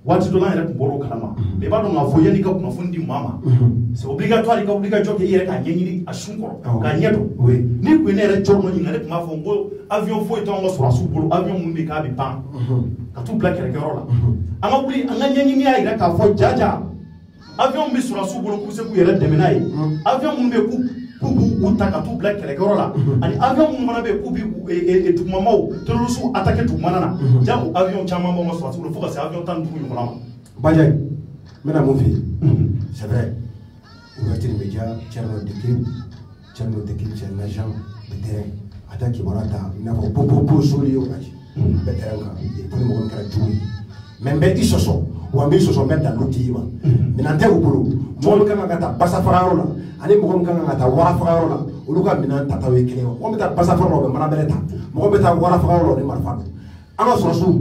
waati dɔ la an yɛrɛ tun bɔra o kalama mais i b'a dɔn k'a fɔ yanni i ka kunnafoni di maa ma c'est obligatoire i ka wulikajɔ kɛ i yɛrɛ k'a ɲɛɲini a sun kɔrɔ k'a ɲɛ dɔn ni kun ye ne yɛrɛ jɔrɔ dɔ ɲininka ne tun b'a fɔ n ko avion foyi t'anw ka sɔrɔsiw bolo avion minnu bɛ k'a bɛ ban ka t'u bila kɛlɛkɛyɔrɔ la an ka wuli an ka ɲɛɲini y'a jira k'a fɔ jaja avion bɛ sɔrɔsiw bolo k'u se k'u yɛrɛ dɛmɛ n'a ye avion minnu bɛ k'u b'u ta ka t'u bila kɛlɛkɛyɔrɔ la ani avion minnu fana bɛ yen k'u bɛ dugumamaw terroristes attaquer dugumana na jango avion caman b'anw ka sɔrɔsiw bolo fo ka se avion 15 ɲɔgɔnna ma. Badjaye n bɛna mun f'i ye c'est vrai ouverture média Thierno Dekib c'est un agent de terrain a taa kibaruya ta i n'a fɔ popo soli ye o aji bɛ terrain kan ko ni mɔgɔ min kɛra jugu ye mais n bɛ i sɔsɔ wa n b'i sɔsɔ n bɛ dalu d'i ma minɛn tɛ u bolo mɔgɔ min kan ka taa basa fagayɔrɔ la ani mɔgɔ min kan ka taa wara fagayɔrɔ la olu ka minɛn tataw ye kelen ye mɔgɔ bɛ taa basa fagayɔrɔ la o bɛ mana bɛrɛ ta mɔgɔ bɛ taa wara fagayɔrɔ la o ni marifa don an ka sɔrɔsiw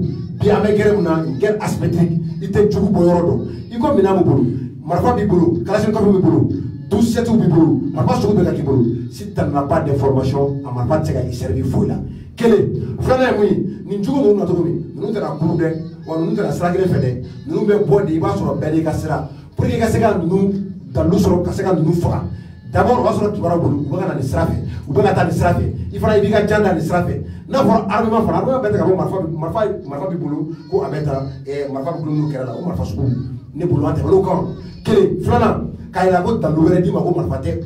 bi an bɛ gɛrɛ min na guerre asymétrique i tɛ jugu bɔ yɔrɔ dɔn i ko minɛn b'i bolo marifa b'i bolo kalachnikov b'i bolo 12-7 b'i bolo marifa sugu bɛɛ ka k'i bolo si tu n'as pas d'information a marifa tɛ se ka i servir foyi la kelen filanan ye mun ye nin jugu ninnu na cogo min ninnu tɛna kuru dɛ wa ninnu tɛna sira kelen fɛ dɛ ninnu bɛ bɔ de i b'a sɔrɔ bɛɛ n'i ka sira pour que i ka se ka ninnu dalu sɔrɔ ka se ka ninnu faga d'abord o b'a sɔrɔ kibaruya bolo u bɛ ka na nin sira fɛ u bɛ ka taa nin sira fɛ i fana i b'i ka jan da nin sira fɛ n'a fɔra armement fana armement bɛɛ tɛ ka fɔ marifa b'i bolo ko a bɛ taa marifa b'i bolo n'o kɛra la o marifa sugu ne bolo an tɛmɛn'o kan kelen filanan quand il a go dans l'ouvert dit ma go malfaté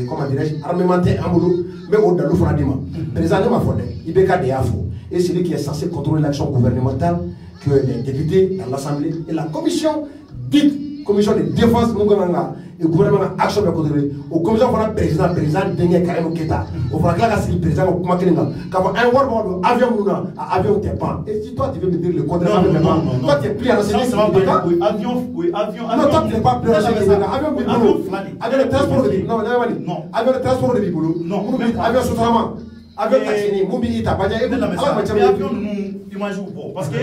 comment dirais-je armementaire en boulot mais au dans l'ouvert dit ma président ma fondé IBK de Afo et celui qui est censé contrôler l'action gouvernementale que les députés dans l'Assemblée et la commission dite commission de défense et gouvernement action de contrôler au commission voilà président dernier Karim Keta au voilà là c'est le président au comment qu'il quand un word avion mouna avion t'es pas et si toi tu veux me dire le contraire toi tu es pris à la série avion non toi tu n'es pas pris à la série avion le transport de non avion le transport de bibolo non avion soutaraman avion taxi mumbi ita badia et avion nous image bon parce que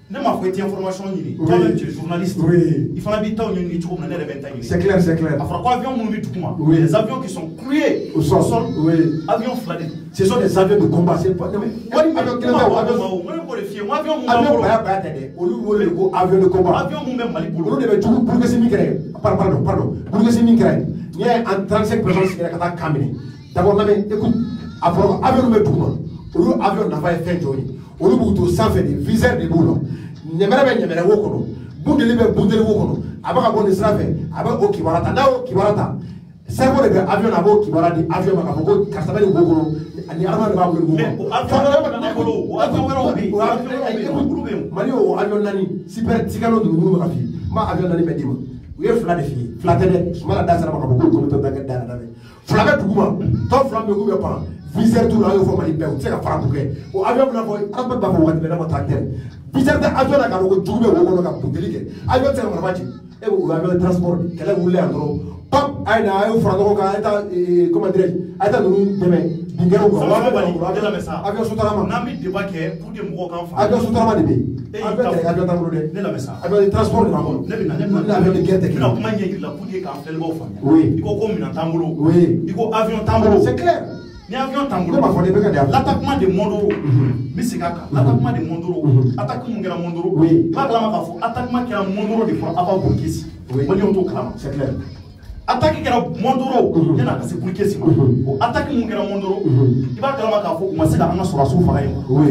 ne m'a fait information ni toi-même tu es journaliste il faut habiter au ni tu comprends les c'est clair après quoi avion mon les avions qui sont cloués au sol avions fladés ce sont des avions de combat c'est pas avion de combat avion même Mali pour le pour que c'est micré pardon pour que c'est micré il y a en 35 personnes qui sont caméra d'abord écoute après avion me tourne avion n'a pas fait joli olu b'u to sanfɛ de viseur de b'u la ɲɛmɛrɛ bɛ ɲɛmɛrɛ wo kɔnɔ bundeli bɛ bundeli wo kɔnɔ a bɛ ka bɔ nin sira fɛ a bɛ o kibaruya ta n'a y'o kibaruya ta cerveau de bɛ avion na a b'o kibaruya di avion ma k'a fɔ ko karisa bɛ nin wo kɔnɔ ani adama de b'a bolo wo kɔnɔ mali o avion naani super tikalo ninnu minnu bɛ ka f'i ye n b'a avion naani bɛɛ d'i ma u ye fila de f'i ye fila tɛ dɛ sumala da sera ma k'a fɔ k'o kɔnɔ tɔ da kɛ da yɛrɛ dɛ fila bɛ dugu ma tɔ fila bɛ k'u bɛ pan viseur tout là il faut mali bɛɛ u tɛ se ka fara kun kɛ o avion bɛna fɔ arabɛ b'a fɔ waati bɛɛ n'a ma tracteur viseur tɛ avion na k'a fɔ ko jugu bɛ wo kɔnɔ ka buteli kɛ avion tɛ se ka marifa ci e b'o avion de transport kɛlɛ wuli yan dɔrɔn pap a ye na a y'o fara ɲɔgɔn kan a ye taa comment dirais-je a ye taa ninnu dɛmɛ binkɛnɛw kan avion sotarama n'an bɛ débat kɛ pour que mɔgɔw k'an faamu avion sotarama de bɛ yen avion tɛ avion t'an bolo dɛ ne lamɛn sa avion de transport de b'an bolo ne bɛ na avion de guerre tɛ kelen kuma ɲɛ yiri la pour que k'an filɛbagaw faamuya oui i ko minɛn t'an bolo oui i ko avion t'an bolo c'est clair ni avion t'an bolo ne m'a fɔ ne bɛ ka di l'attaquement de Mondoro n bɛ segin a kan l'attaquement de Mondoro attaque mun kɛra Mondoro i b'a kalama k'a fɔ attaquement kɛra Mondoro de fɔra Aba Burkesi maliyɛnw t'o kalama c'est clair attaque kɛra Mondoro yanni a ka se Burkesi ma o attaque mun kɛra Mondoro i b'a kalama k'a fɔ u ma se ka an ka sɔrɔdasiw faga yen wa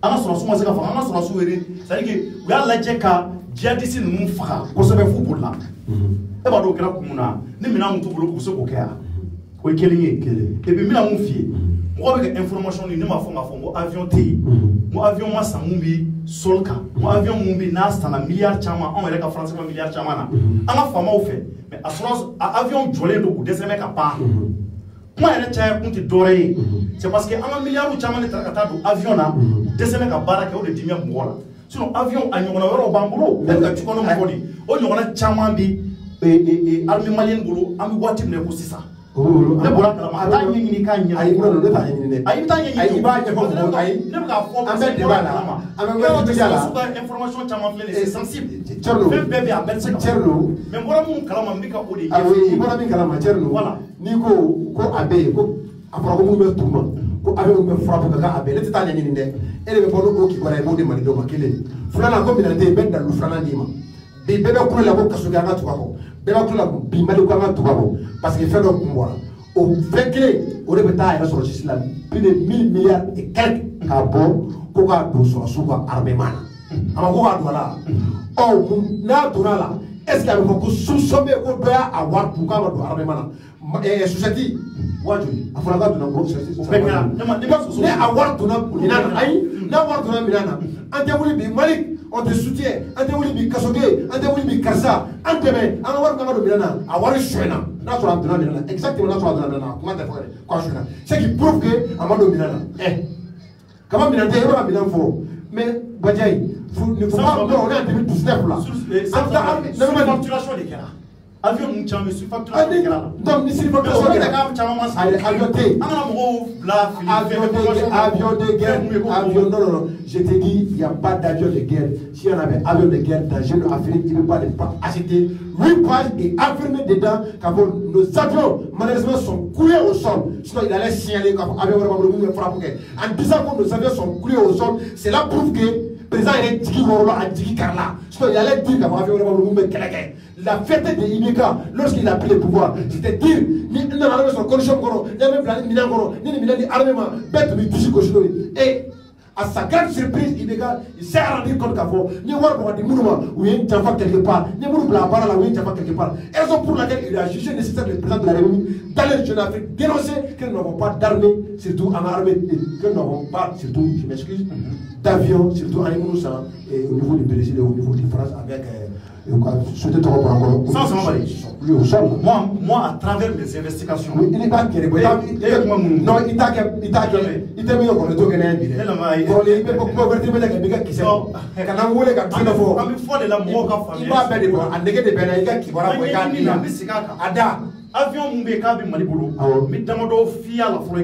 an ka sɔrɔdasiw ma se ka faga an ka sɔrɔdasiw yɛrɛ c'est à dire que u y'a lajɛ ka djihadiste ninnu faga kosɛbɛ f'u bolila e b'a dɔn o kɛra kun mun na ni minɛn mun t'u bolo k'u se k'o kɛ yan o ye kelen ye et puis n bɛna mun f'i ye mɔgɔ bɛ kɛ information ni ne m'a fɔ k'a fɔ n ko avion tɛ yen n ko avion ma san mun bɛ sol kan n ko avion mun bɛ n'a sanna miliyari caman anw yɛrɛ ka France ma miliyari caman na an ka faamaw fɛ mais a sɔrɔ avion jɔlen don u dɛsɛ bɛ ka pan kuma yɛrɛ caya kun tɛ dɔwɛrɛ ye c'est parce que an ka miliyariw caman de taara ka taa don avion na u dɛsɛ bɛ ka baara kɛ o de dimi bɛ mɔgɔ la sinon avion a ɲɔgɔnna wɛrɛw b'an bolo bɛɛ ka cikɔnɔ mɔgɔ de o ɲɔgɔnna caman bɛ armée malienne bolo an bɛ waati min na ko sisan ne bɔra kalama a t'a ɲɛɲini k'a ɲɛ ayi ne t'a ɲɛɲini dɛ ayi i bɛ taa ɲɛɲini ayi i b'a ɲɛfɔ mɔgɔw ayi ne bɛ k'a fɔ an bɛ débat la an bɛ wɛrɛ la su ka information caman filɛ nin ye c'est sensible Thierno fɛn bɛɛ bɛ yen a bɛɛ tɛ se ka Thierno mais n bɔra mun kalama n bɛ ka o de ɲɛfɔ i bɔra min kalama Thierno voilà n'i ko a bɛ yen ko a fɔra ko mun bɛ tuma ko avion bɛ fura bɔ ka k'a bɛɛ ne tɛ taa ɲɛɲini dɛ e de bɛ bɔ n'o kibaruya ye i b'o de mali dɔw ma kelen filanan ko minɛn tɛ yen n bɛ dalu filanan d'i ma bi bɛɛ bɛ kulo la ko kaso kɛ an ka tugu a kɔ bɛɛ bɛ kulo la bi mali ko an ka tugu a kɔ parce que fɛn dɔ kun bɔra o fɛn kelen o de bɛ taa a yɛrɛ sɔrɔ sisi la plus de 1000 milliards et quelques k'a bɔ ko k'a don sɔrɔsiw ka armement na a ma ko k'a don a la ɔ n'a donna a la est ce que a bɛ fɔ ko soupçon bɛ yen ko dɔ y'a wari dun k'a ma don armement na société waa joli a fɔra k'a donna ko société bɛɛ kɛra ne a wari donna minɛn na ayi n'a wari donna minɛn na an tɛ wuli bi Mali on te soutient an tɛ wuli bi Kasoge an tɛ wuli bi karisa an dɛmɛ an ka wari kan ka don minɛn na a wari suɲɛna n'a sɔrɔ a donna minɛn na exactement n'a sɔrɔ a donna minɛn na a kuma tɛ fɔ dɛ k'a suɲɛna c'est qui prouve que a ma don minɛn na kaba minɛn tɛ e bɛ ka minɛn fɔ mais Badjayi ne faut pas non on est en 2019 là surfacturation de kɛra avion ninnu caman bɛ surfacturation de kɛra la donc ni surfacturation kɛra k'a caman ma san avion tɛ yen an kana mɔgɔw bila fili avion de guerre avion non je te dis il y a pas d'avion de guerre s'il y en avait avion de guerre dans Jeune Afrique il ne peut pas les acheter 8 pages et affirmer dedans qu'à nos avions malheureusement sont coulés au sol sinon il allait signaler qu'avion vraiment frappé en disant que nos avions sont coulés au sol c'est la preuve que président yɛrɛ jigi wɔrɔla a jigi karila sinon il allait dire k'a fɔ avion wɛrɛ bɛ kɛlɛ kɛ la fête de IBK lorsqu'il a pris le pouvoir c'était dire ni n nana sɔrɔ condition kɔrɔ n'i y'a mɛn bila ni minɛn kɔrɔ ni nin minɛn di armée ma bɛɛ tun bɛ dusu gosi n'o ye et À sa grande surprise, il s'est rendu compte qu'à fond, ni voir pour des mouvements où il y a une jaffa quelque part, ni voir pour la barre là où il y a une jaffa quelque part. Raison pour laquelle il a jugé nécessaire le président de la République dans les jeunes Afrique dénoncer que nous n'avons pas d'armée, surtout en armée, que nous n'avons pas, surtout, je m'excuse, d'avions, surtout en Émoussa, et au niveau du Brésil et au niveau de France avec. C'était trop pour encore. Sans lui au sol. Moi, à travers mes investigations. Oui, il n'est pas qui est non, il t'a mis au corps de tout le monde. Pour les people, pour les people qui sont. Quand on voulait qu'à tout le monde. Il va faire des bois. En dégâts de Benaïga qui va avoir un Ada. Avion Mbeka bi Malibolo. Mais Damado Fia la forêt.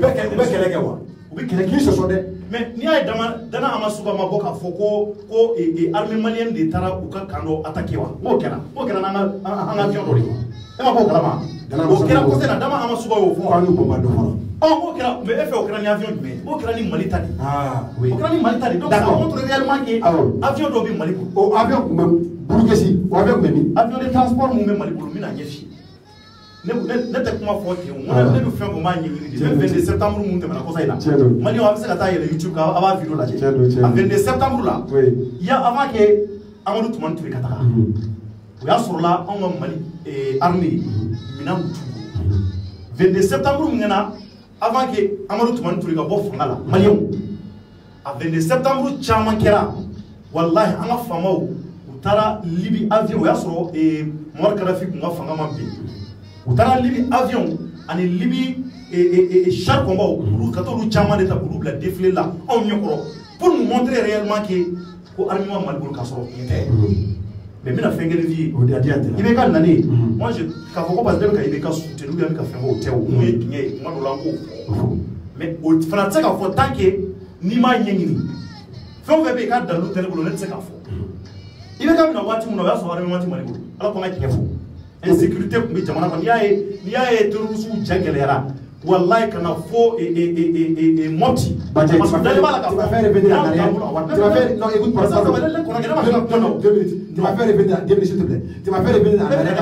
Qui se sont des. Mais ni a dana amasuba maboka foko ko armée malienne de tara uka kando attaquer wa o kera nanga avion doli e ma boka lama o kera ko sena dama amasuba yo fo anu bomba do fo o kera mais effet o kera ni avion mais o kera ni Mali tadi oui o kera ni Mali tadi donc ça montre réellement que avion do bi Mali o avion burukesi o avion memi avion de transport mu Mali bulu mina nyefi ne tɛ kuma fɔ ten ne bɛ fɛn fɔ n b'a ɲɛɲini de même 22 septembre mun tɛmɛna kɔsa in na Maliyɛnw a bɛ se ka taa yɛlɛ YouTube kan a b'a vidéo lajɛ a 22 septembre la il y a avant que Amadou Toumani Touré ka taga o y'a sɔrɔla anw ka Mali armée minɛn kun t'u bolo 22 septembre min kɛra avant que Amadou Toumani Touré ka bɔ fanga la Maliyɛnw a 22 septembre caman kɛra walahi an ka faamaw u taara Libi avion o y'a sɔrɔ Muammar Kadhafi kun ka fanga ma bin u taara Libi avion ani Libi char combat olu ka taa olu caman de ta k'olu bila défilé la anw ɲɛkɔrɔ pour nous montrer réellement que ko armée ma Mali bolo k'a sɔrɔ nin tɛ mais n bɛna fɛn kelen f'i ye IBK nalen moi je k'a fɔ ko parce que ne bɛ ka IBK soutenir ou bien n bɛ ka fɛn fɔ o tɛ o mun ye tiɲɛ ye tuma dɔ la n k'o fɔ mais o fana tɛ se k'a fɔ tant que n'i m'a ɲɛɲini fɛn o fɛn bɛ yen k'a dalilu tɛ ne bolo ne tɛ se k'a fɔ IBK bɛna waati min na o y'a sɔrɔ armée ma ti Mali bolo ala ko n ka tiɲɛ fɔ insécurité kun bɛ jamana kɔnɔ n'i y'a ye terroristes cɛ gɛlɛyara wallahi kana fo moti tu vas faire répéter en arrière tu vas faire non écoute pas ça tu vas faire répéter en 2 minutes s'il te plaît tu vas faire répéter en arrière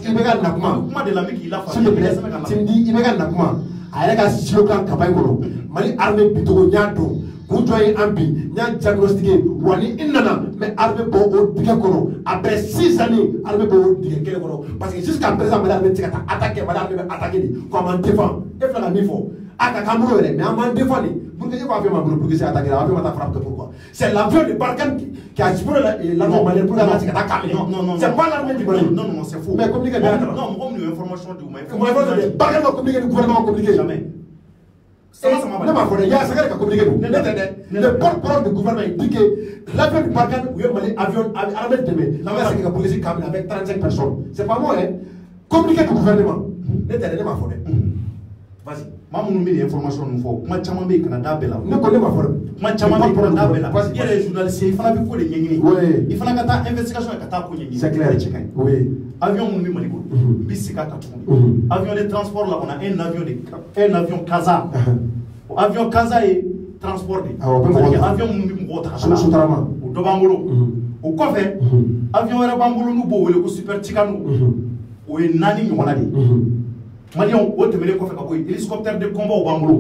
IBK na kuma de la miki la s'il te plaît tu me dis IBK na kuma a yɛrɛ ka slogan campagne kɔnɔ Mali armée bitogo n y'a dɔn k'u jɔ ye an bi n y'a diagnostiqué wa ni i nana mais armée bɔ o dingɛ kɔnɔ après 6 années armée bɔ o dingɛ kelen kɔnɔ parce que jusqu'à présent Mali armée tɛ se ka taa attaquer Mali armée bɛ attaquer de ko a m'an défend e filɛ ka min fɔ a ka k'an bolo yɛrɛ mais an m'an défend de pour que e ko avion m'an bolo pour que c'est attaqué la avion ma taa frappe pourquoi c'est l'avion de Barkhane qui a explosé l'armée malienne pour que se ka taa k'ale c'est pas l'armée du Mali non c'est faux mais communiqué bien non mɔgɔ minnu ye information di u ma information de Barkhane ma communiqué ni gouvernement ma communiqué jamais ne m'a fɔdɛ y'a sɛgɛrɛ ka communiqué don ne tɛ dɛ le porte-parole du gouvernement il dit que l'avion du Barkhane u ye Mali avion armée dɛmɛ n'a bɛ segin ka polisi kamina avec 35 personnes c'est pas moi hein communiqué du gouvernement ne tɛ dɛ ne m'a fɔ dɛ vas-y maa minnu bɛ nin information ninnu fɔ kuma caman bɛ yen kana da bɛɛ la ne ko ne m'a fɔ dɛ kuma caman bɛ yen kana da bɛɛ la i yɛrɛ ye journaliste ye i fana bɛ ko de ɲɛɲini i fana ka taa investigation ka taa ko ɲɛɲini c'est clair cɛ ka ɲi oui avion minnu bɛ Mali bolo n bɛ segin a kan tuguni avion de transport la on a un avion Kaza avion Kaza ye transport de avion minnu bɛ mɔgɔw ta ka taa o dɔ b'an bolo o kɔfɛ avion wɛrɛ b'an bolo n'u b'o wele ko super Ticano o ye 4 ɲɔgɔnna de Maliyɛnw o tɛmɛnen kɔfɛ ka bɔ yen hélicoptère de combat b'an bolo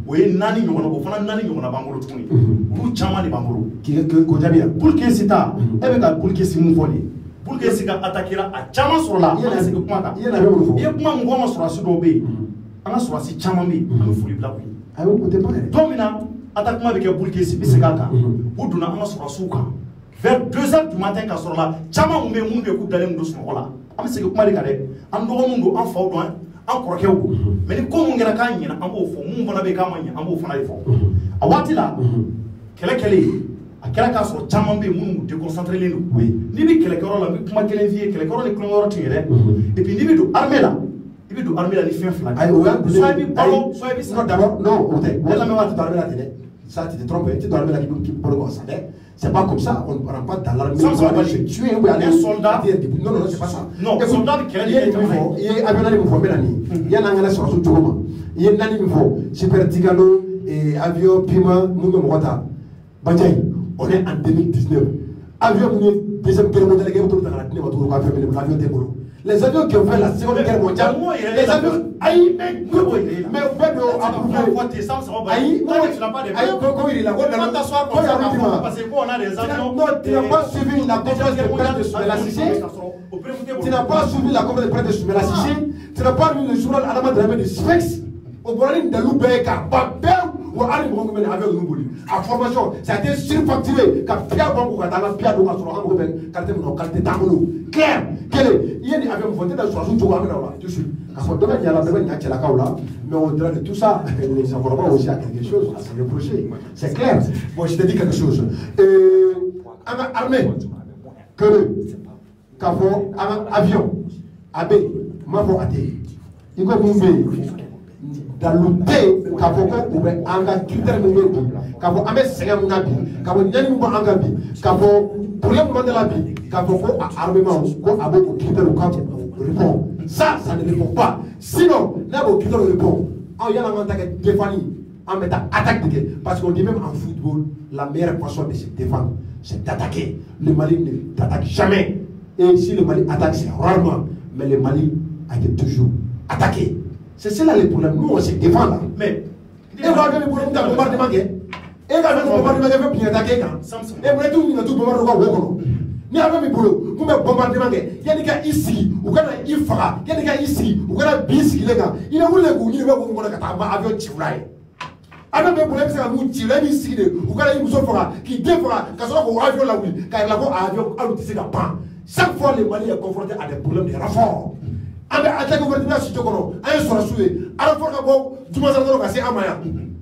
o ye 4 ɲɔgɔnna o fana 4 ɲɔgɔnna b'an bolo tuguni olu caman de b'an bolo k'o jaabi yan Bulkesi ta e bɛ ka Bulkesi mun fɔ de Bulkesi ka attaquer a caman sɔrɔla an ka segin kuma kan i ye kuma mun fɔ an ka sɔrɔdasi dɔw bɛ yen an ka sɔrɔdasi caman bɛ yen an bɛ foli bila u ye don min na attaquement bɛ kɛ Bulkesi bɛ segin a kan u donna an ka sɔrɔdasiw kan vers 2h du matin ka sɔrɔ la caman kun bɛ yen minnu bɛ yen k'u dalen don sunɔgɔ la an bɛ segin kuma de kan dɛ an dɔgɔninw don an faw don an kɔrɔkɛw don mais ni ko mun kɛra k'an ɲɛna an b'o fɔ mun fana bɛ yen k'an ma ɲɛ an b'o fana de fɔ a waati la kɛlɛ kɛlen a kɛra k'a sɔrɔ caman bɛ yen minnu déconcentré len don n'i bɛ kɛlɛkɛyɔrɔ la n bɛ kuma kelen f'i ye kɛlɛkɛyɔrɔ ni kulonkɛyɔrɔ tɛ yɛrɛ et puis n'i bɛ don armée la i bɛ don armée la ni fɛn fila de soit i bɛ balo soit i bɛ sa d'abord non o tɛ ne lamɛn waati don armée la ten dɛ ça tu te trompes tu dois armée la k'i bolo kɔ sa dɛ c'est pas comme ça on ne rentre pas dans l'armée ça va se tuer ou aller un soldat non non c'est pas ça non soldat bɛ kɛlɛ de kɛ i ye avion naani min fɔ n bɛ na nin yanni an kana sɔrɔso cogo ma i ye naani min fɔ super Ticano avion Pima mun bɛ mɔgɔ ta Bandiayi on est en 2019 avion min ye deuxième guerre mondiale kɛ e bɛ to ta ka na di ne ma tuguni ko avion bɛ ne bolo avion tɛ n bolo Les avions qui ont fait la Seconde Guerre mondiale, les avions. Aïe, mais comment il est là? Mais vous pouvez approuver. Aïe, comment il est là? Parce qu'on a des avions. Non, tu n'as pas suivi la conférence de presse de Soumela Cissé. Tu n'as pas suivi la conférence de presse de Soumela Cissé. Tu n'as pas lu le journal Adama Dramé de Spex. Au Bourgogne de Loubeka, Babel, ou Ali Mohamed avec le Noubouli. À formation, ça a été surfacturé. Quand Pierre Bangou, quand on a Pierre Bangou, quand on a qualité d'Amounou. Claire, quel est? Il y a des avions votés dans le soir, tout de suite. Quand on donne, il y a la bébé, il y a la Kaoula, mais on dirait de tout ça, les environnements aussi à quelque chose, à se reprocher. C'est clair. Moi, je te dis quelque chose. Armée, que Kafo, avion, Abbé, Mafo Até, Igo Moumbé, dans le thé, Kafo, ou bien Anga, Critère Moumbé, Kafo, Amé Senga Mounabi, Kafo, Nyani Mouba Angabi, Kafo, pour le moment de la vie, Kafo, armement, ko Abo, Critère ou Kafo, répond. Ça ne répond pas. Sinon, là, vos critères répondent. Il y a la attaque de Défani, en mettant attaque. Parce qu'on dit même en football, la meilleure façon de se défendre, c'est d'attaquer. Le Mali ne t'attaque jamais. Et si le Mali attaque, c'est rarement. Mais le Mali a été toujours attaqué. C'est cela le problème. Nous, on se défend là. Mais, et vous avez le problème de bombardement. Et vous avez le bombardement qui a bien attaqué. Et vous avez tout le bombardement. Ni avec mes boulots, vous me bombardez. Il y a des gars ici, ou quand il fera, il y a des gars ici, ou quand il bis, il est là. Il a voulu il va vous montrer qu'un avion tiré. Avec mes problèmes, c'est un mot tiré ici, ou quand il vous fera, qui défera, quand on a un avion là, car il a un avion à l'outil de pan. Chaque fois, les Mali est confronté à des problèmes de renfort. Avec attaque gouvernement, si tu connais, un sur la souhait, à la fois que bon, du moins, ça doit passer à Maya.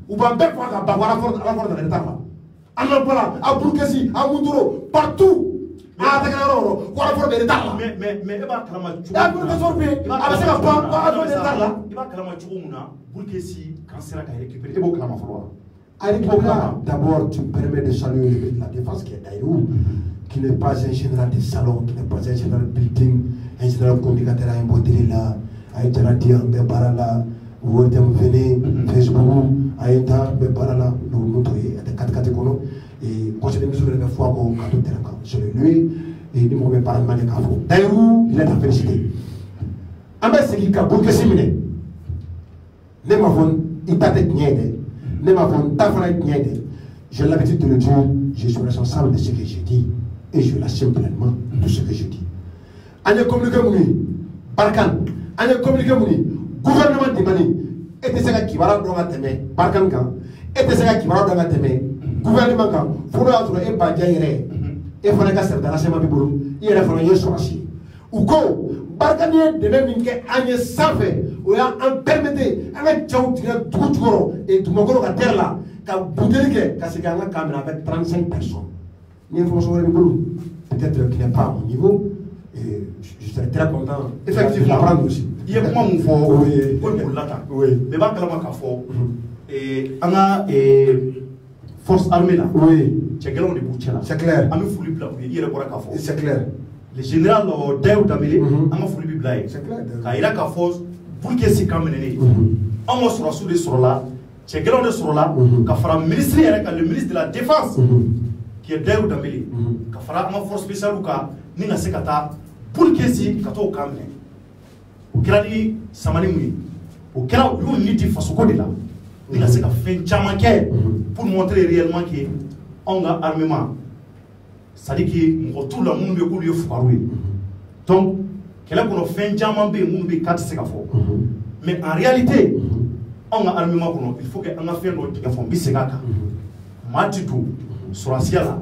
Ou bien, même pas à la fois de l'État là. À l'Empala, à Bourkessi, à Moundoro, partout. Ah, mais d'abord, tu me permets de saluer la défense qui est Daïrou, qui n'est pas un général de salon, qui n'est pas un général building, un général communicateur à un modèle là, à un général de Barala, ou un venu Facebook, à un de Barala, nous trouver des 4 catégories. Et quand je me souviens de fois qu'on a tout sur lui, et il m'a parlé de Kafo. D'ailleurs, il est en félicité. Ambe Seki Kabou Kessimine. Ne m'a fait il t'a niaide. Ne m'a fait ta frère niaide. J'ai l'habitude de le dire, je suis responsable de ce que je dis. Et je l'assume pleinement de ce que je dis. Ane communiqué mouni, Barkan, ane communiqué mouni, gouvernement de Mali, et de ce qui va dans la teme, Barkan Kan, et de ce qui va dans la teme. Gouvernement kan folo y'a sɔrɔ e ba diya yɛrɛ e fana ka sɛbɛnta lasema b'i bolo i yɛrɛ fana ye sɔrɔsi u ko barika ni ye dɛmɛ min kɛ an ye sanfɛ o y'an permettre an ka cɛw tigɛ dugu jukɔrɔ dugumakolo ka terre la ka buteli kɛ ka segin an ka kan minɛ avec 35 personnes ni information wɛrɛ b'i bolo peut-être qu'il n'est pas à mon niveau et je serais très content effectivement d'apprendre aussi. I ye kuma mun fɔ ko bolila tan bɛɛ b'a kalama k'a fɔ an ka force armée là, c'est clair. C'est clair. C'est clair. Le général Daïrou Damélé, on a foulé Biblaï. C'est clair. Quand il a qu'à force, pour que c'est comme mené. On va sur la sous les sur là, c'est clair on est sur là, quand fera ministre le ministre de la défense, qui est Daïrou Damélé, quand fera une force spéciale ou quand ni na sekata pour que c'est quand on camne. Au Kirali Samani Moui, au Kirali où il dit face au côté là. Il a fait un fait pour montrer réellement qu'on a armement. C'est-à-dire que tout le monde veut faire. Donc, quel est le fait un 4 mais en réalité, on a armement. Il faut qu'on a fait notre fonds. Matitou, sur la ciela,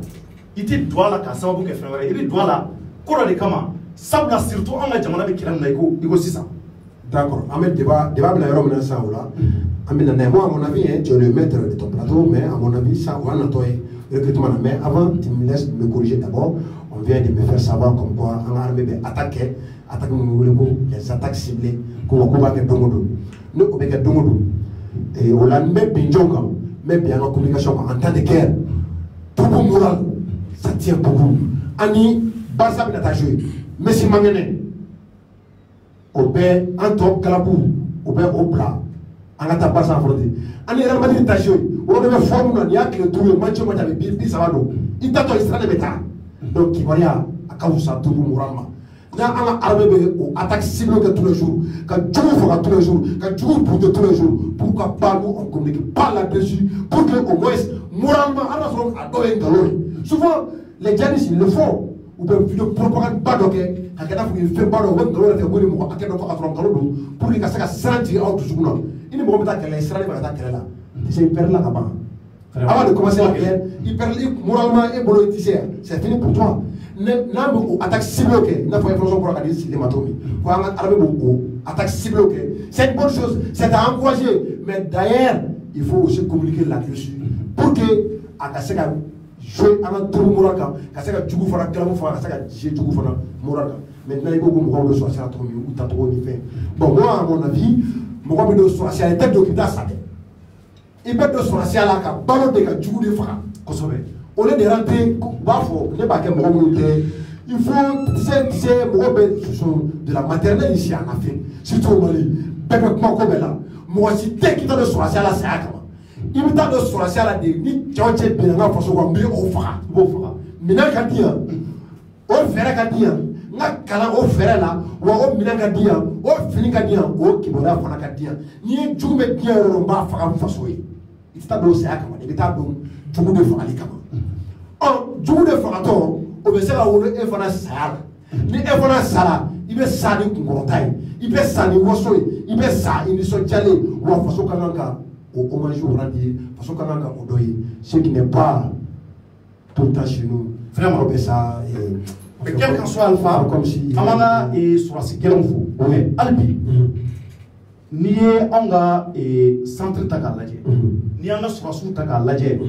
il te doit la casse à bouquet frère. Il doit la cour de Kama. Sabla surtout en Jamana qui l'a négocié ça. D'accord. Ahmed, débat la Rome dans ça ou là. Moi, à mon avis, tu es le maître de ton plateau, mais à mon avis, ça, on a nettoyé le recrutement. Mais avant, tu me laisses me corriger d'abord. On vient de me faire savoir comme quoi en armée attaquer les attaques ciblées, qu'on va faire Domodo. Nous, on va faire Domodo. Et on a même Binjonga, même bien en communication en temps de guerre. Tout le moral, ça tient beaucoup. Ani, Barça n'a joué. Mais si Mangene, au père, en top, Kalabou, au père, au plat. On a tapé ça en frontière. On est vraiment détaché. On a fait forme, on a créé tout le match, on a fait ça va nous. Il t'a tout extrait de métal. Donc, il va y avoir à cause de tout le moralement. n'a an ka armée bɛ o attaque ciblée kɛ tous les jours ka jugu faga tous les jours ka jugu buter tous les jours pour ka pas nous on communique pas là-dessus pour que au moins moralement ala sɔrɔ a dɔw ye nkalon ye souvent les djihadistes ils le font ou bien vidéo propagande ba dɔ kɛ ka kɛ n'a fɔ fɛn ba dɔ u bɛ nkalon yɛrɛ tigɛ ko ni mɔgɔ hakɛ dɔ fɔ ka sɔrɔ nkalon don pour que ka se ka siran tigɛ aw dusukun na i ni mɔgɔ bɛ taa kɛlɛ siran bɛ ka taa kɛlɛ la c'est une perte là ka ban avant de commencer la guerre il perd moralement et bolo i tɛ se yan c'est fini pour toi n'a bɛ o attaque ciblée kɛ i n'a fɔ information bɔra ka di sigilen ma cogo min ko an ka armée bɛ o attaque ciblée kɛ c'est une bonne chose c'est à encourager mais d'ailleurs il faut aussi communiquer là-dessus pour que a ka se ka jouer an ka turu moral kan ka se ka jugu fana galamu fana ka se ka jouer jugu fana moral kan maintenant i ko ko mɔgɔw bɛ sɔrɔsiya cogo min u tacogo ni fɛn bon moi à mon avis mɔgɔ bɛ don sɔrɔsiya i tɛ don k'i ta sa dɛ i bɛ don sɔrɔsiya la ka balo de ka jugu de faga kosɛbɛ au lieu de rentrer u b'a fɔ ne b'a kɛ mɔgɔ minnu tɛ il faut tu sais mɔgɔ bɛ ce sont de la maternelle ici en Afrique surtout au Mali bɛɛ bɛ kuma ko bɛɛ la mɔgɔ si tɛ k'i ta don sɔrɔsiya la saya kama i bɛ taa don sɔrɔsiya la de ni cɛw cɛ bɛnna n ka faso kan n bɛ o faga i b'o faga minɛn ka di yan o fɛɛrɛ ka di yan n ka kalan o fɛɛrɛ la wa o minɛn ka di yan o fini ka di yan o kibaruya fana ka di yan n'i ye jugu bɛ diɲɛ yɔrɔ o n b'a faga n faso ye i tɛ taa don saya kama i bɛ taa don jugu de fagali kama jugu de fagatɔ o bɛ se ka wolo e fana saya la ni e fana sara i bɛ sa ni kunkɔrɔta ye i bɛ sa ni waso ye i bɛ sa i nisɔndiyalen wa faso ka kan ka o hommage rendre ye faso ka kan ka o dɔ ye ce qui n'est pas tout le temps chez nous vraiment bɛ sa mais quel qu'en soit alpha comme si an ka sɔrɔsi gɛlɛnw fo hali bi n'i ye anw ka centre ta k'a lajɛ n'i y'an ka sɔrɔsiw ta k'a lajɛ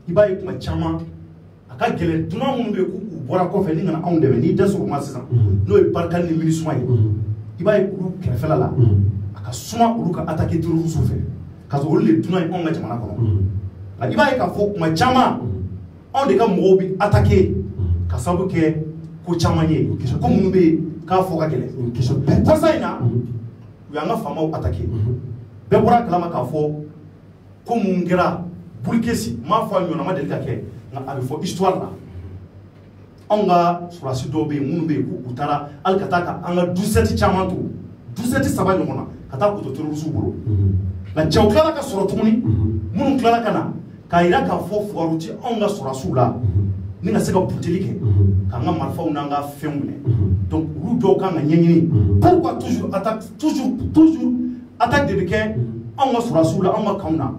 i b'a ye tuma caman a ka gɛlɛn dunan minnu bɛ yen k'u bɔra kɔfɛ ni kana anw dɛmɛ n'i da sɔrɔ ma sisan n'o ye barikali ni minisuma ye i b'a ye olu kɛrɛfɛla la a ka suma olu ka attaquer terroristes fɛ ka sɔrɔ olu de dunan ye anw ka jamana kɔnɔ nka i b'a ye k'a fɔ tuma caman anw de ka mɔgɔw bɛ attaquer ka sababu kɛ ko caman ye ko minnu bɛ yen k'a fɔ ka gɛlɛn kɔsa in na u y'an ka faamaw attaquer bɛɛ bɔra a kalama k'a fɔ ko mun kɛra burukesi n m'a fɔ a ɲɔgɔnna ma deli ka kɛ nka a bɛ fɔ histoire la anw ka sɔrɔsi dɔw bɛ yen minnu bɛ yen k'u taara hali ka taa ka an ka 17 caman to 17 saba ɲɔgɔn na ka taa kuto terroriste bolo nka cɛw tilala ka sɔrɔ tuguni minnu tilala ka na k'a jira k'a fɔ fugaru ti anw ka sɔrɔsiw la ni ka se ka buteli kɛ k'an ka marifaw n'an ka fɛnw minɛ donc olu dɔw kan ka ɲɛɲini pourquoi toujours attaque de bɛ kɛ anw ka sɔrɔsiw la anw ka kanw na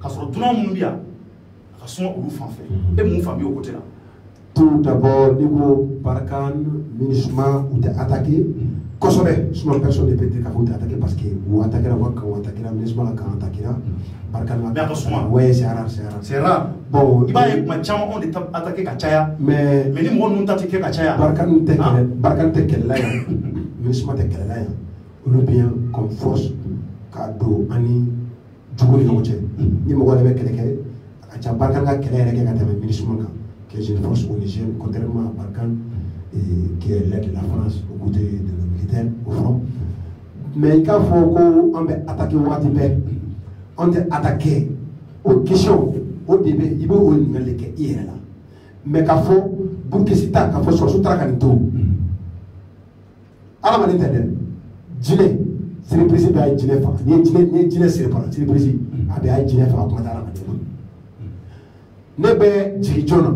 ka sɔrɔ dunan minnu bɛ yan a ka suma olu fan fɛ e mun faamuya o côté la. tout d'abord n'i ko Barkhane MINUSMA u tɛ attaqué kosɛbɛ sinon personne ne peut dire k'a fɔ u tɛ attaqué parce que u attaqué la kan u attaqué la MINUSMA la kan attaqué la Barkhane la. mais a ka suma. ouais c'est rare c'est rare. bon i b'a ye tuma caman anw de ta attaqué ka caya. mais ni mɔgɔ ninnu ta tɛ kɛ ka caya. Barkhane tɛ kɛlɛla yan MINUSMA tɛ kɛlɛla yan olu bɛ yan comme force k'a don an ni jugu ni ɲɔgɔn cɛ ni mɔgɔ yɛrɛ bɛ kɛlɛ kɛ a ka ca Barkhane ka kɛlɛ yɛrɛ kɛ ka tɛmɛ MINUSMA kan qui est une force onusienne contrairement à Barkhane qui est l'aide de la France aux côtés de nos militaires au front mais il faut qu'on peut attaquer wagati bɛɛ on tɛ attaqué aux questions au début il bɛ o ɲininkali de kɛ i yɛrɛ la mais k'a fɔ burukesi ta k'a fɔ sɔrɔsiw taara ka nin to adamaden tɛ dɛ jinɛ siripirisi bɛ a ye jinɛ faga n'i ye jinɛ siri fana siripirisi a bɛ a ye jinɛ faga kuma tɛ adamaden ma ne bɛ jigin joona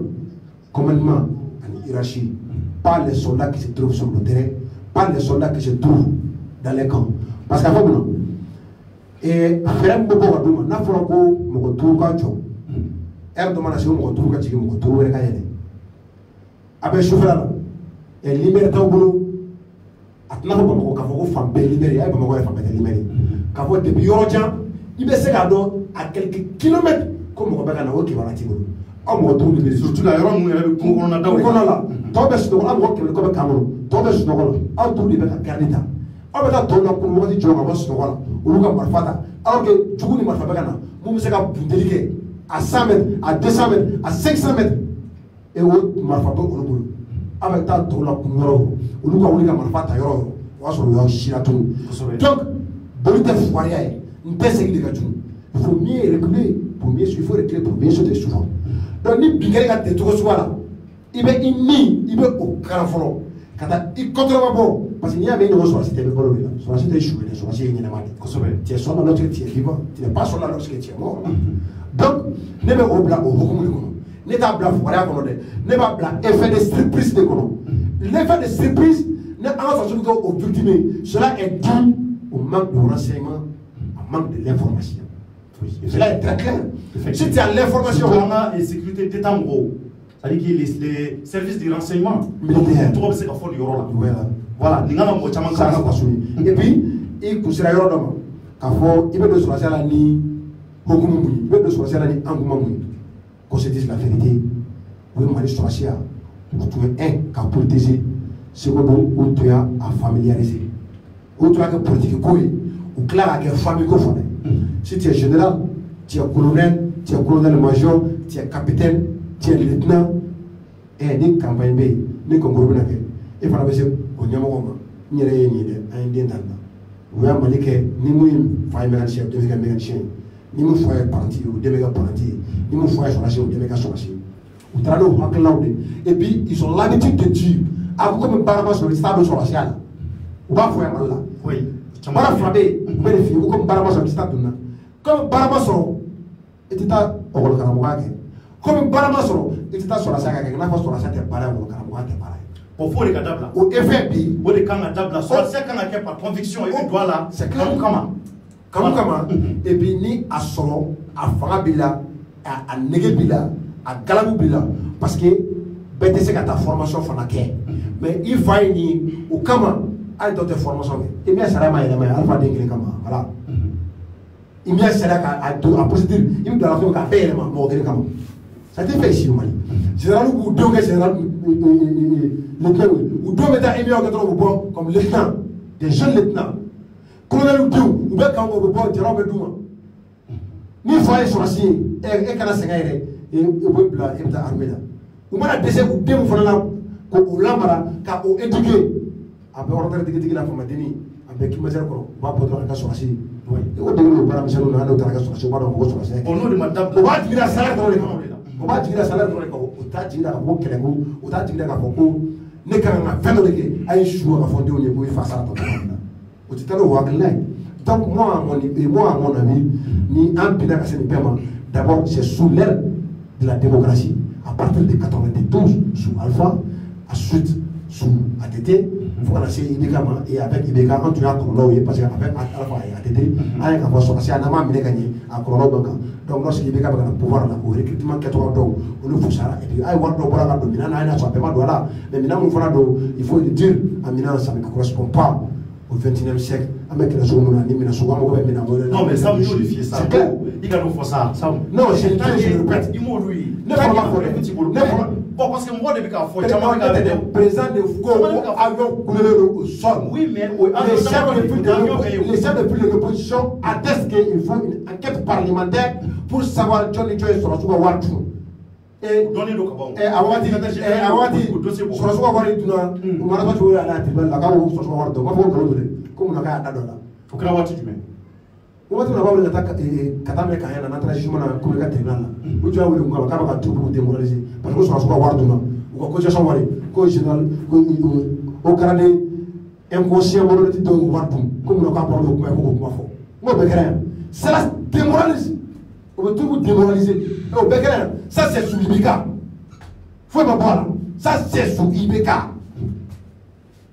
commandement ani hiérarchie pas les soldats qui se trouvent sur le terrain pas les soldats qui se trouvent dans les camps parce qu'à fɔ mun na fɛɛrɛ min bɛ bɔ ka d'u ma n'a fɔra ko mɔgɔ 5 ka jɔ heure dɔ mana se o mɔgɔ 5 ka jigin mɔgɔ 5 wɛrɛ ka yɛlɛ a bɛ sufɛla la libéré t'aw bolo a tɛna fɔ Bamakɔ k'a fɔ ko fan bɛɛ libéré a ye Bamakɔ yɛrɛ fan bɛɛ tɛ libéré k'a fɔ depuis yɔrɔ jan i bɛ se k'a dɔn à quelques kilomètres ko mɔgɔ bɛ ka na o kibaruya t'i bolo aw mɔgɔ 5 libéré surtout la yɔrɔ ninnu yɛrɛ bɛ kungo kɔnɔna daw la tɔw bɛ sunɔgɔ la aw mɔgɔ 100 kɔ bɛ kan kɔnɔ tɔw bɛ sunɔgɔ la aw 5 de bɛ ka garde ta aw bɛ taa tɔw la kun wagati jɔ ka bɔ sunɔgɔ la olu ka marifa ta alors que jugu ni marifa bɛ ka na mun bɛ se ka buteli kɛ à 100 mètres à 200 mètres à 500 mètres et o marifa bɛ olu bolo aw bɛ taa tɔw la kun yɔrɔ olu ka wuli ka marifa ta yɔrɔ o y'a sɔrɔ o y'aw sira tun donc boli tɛ fugariya ye n tɛ segin de ka jugu il faut mieux reculer pour mieux il faut reculer pour mieux sauter souvent donc ni bin kɛra ka tigɛ cogo sugu la i bɛ i ni i bɛ o kalan fɔlɔ Kata i contrôle bon parce qu'il y avait une ressource c'était le problème là. Soit c'était échoué, soit c'est une amende. Tu es sur la loterie, tu es vivant, tu n'es pas sur la loterie, tu es mort. Donc, ne me obla au beaucoup de kono. Ne ta bla voilà kono de. Ne va bla effet de surprise de kono. L'effet de surprise ne avance sur au victime. Cela est dû au manque de renseignement, au manque de l'information. Cela est très clair. Si tu as l'information, on a une sécurité d'État en gros. C'est-à-dire que les services de renseignement militaires, tout c'est qu'à fond du là. Voilà. Et puis, il couchera yoro doma. Qu'à fond, il veut de choisir la ni hokumu, il veut de choisir la ni angumamu. Qu'on se dise la vérité. Oui, moi, je choisir. Tu es un qu'à protéger. Secondo, où tu as à familiariser. Où tu as que politique couille. Ou clair à que famille qu'on fait. Si tu es général, tu es colonel-major, tu es capitaine, tu es lieutenant, et ni campagne B, ni concours B. Il faut que on y ait ni rien ni un indien. Vous avez que ni moi, faille mécanicien, deux mécaniciens, ni moi, faille parti ou deux méga parti, ni moi, faille choisir ou deux méga choisir. Ou travaillons au Hackloud. Et puis, ils ont l'habitude de dire, à vous comme barama sur le stade social. Ou pas faire mal là. Oui. Voilà frappé, vérifiez, ou comme barama sur le stade. Comme barama sur et tu as au Karamourake. Comme barama sur et tu as sur la saga, qui n'a pas sur la saga, barama au Karamourake. Au fond, les cadavres là. Au FFB, au les cadavres là. Soit c'est quand on a par conviction et on doit là. C'est comment. Et puis ni à solo, à Farabila, à Negebila, à Galabubila, parce que bête c'est que ta formation fait mais il faut ni au Kama, à d'autres formations. Et bien ça va être alpha d'ingrédients Kama, voilà. Il y a cela à positif, il me doit la faire qu'à payer les morts de Kama. Ça t'est fait ici au Mali. Général ou deux que général le cœur ou deux méta émis en quatre au comme lieutenant, des jeunes lieutenants. Colonel ou deux, ou bien quand on peut dire on douma. Ni foyer sur la scie, et quand la sengare, et au peuple là, et ta armée là. Ou bien la décès ou deux fois là, ou l'amara, car au éduqué. Après on va dire la femme deni, avec qui me sert pour va pouvoir la sur la scie. Oui. Et au début, on va me faire une autre sur la scie, on va donc sur la scie. Au nom de madame, on va dire la salaire dans les camps. On va dire la salaire dans les camps. On t'a dit la camp, on t'a dit la camp. Ne quand même pas faire de aïe choix à fonder au niveau face à ton au titre de donc moi à mon avis ni un pédagogue c'est paiement d'abord c'est sous l'ère de la démocratie à partir de 92 sous Alpha ensuite sous ATT voilà c'est Ibeka et avec Ibeka on tient Colombo parce qu'avec Alpha et ATT avec un poste c'est un amant bien gagné à Colombo donc lorsque Ibeka va pouvoir là au recrutement 80 donc on le faut ça et puis aïe voir donc voilà donc maintenant on a soit paiement voilà mais maintenant on fera il faut le dire Amina ça ne correspond pas au 21e siècle avec la zone non mais ça vous modifier ça il a nous ça non c'est je répète il m'a lui ne faut pas bon parce que moi depuis qu'à faut président de Foucault avion coulé au sol oui mais les chefs de l'opposition attestent qu'il faut une enquête parlementaire pour savoir Johnny Joy sur la souba Wartu et awati sur la souba Wartu on m'a pas joué à la tribune la gamme sur la souba Wartu ma faut que comme on a à Dadola au Krawati du même on va te voir le katame quand na transition na ko ka tribunal la o jawu le ngaba ka ba tout pour démoraliser parce que sur la souba Wartu na ou ko je wari ko général au Canada inconscient mo le titre Wartu comme on a pas parlé ko ko fo mo be kera c'est la démoraliser on veut tout vous démoraliser au Béguin ça c'est sous Ibeka faut pas voir ça c'est sous Ibeka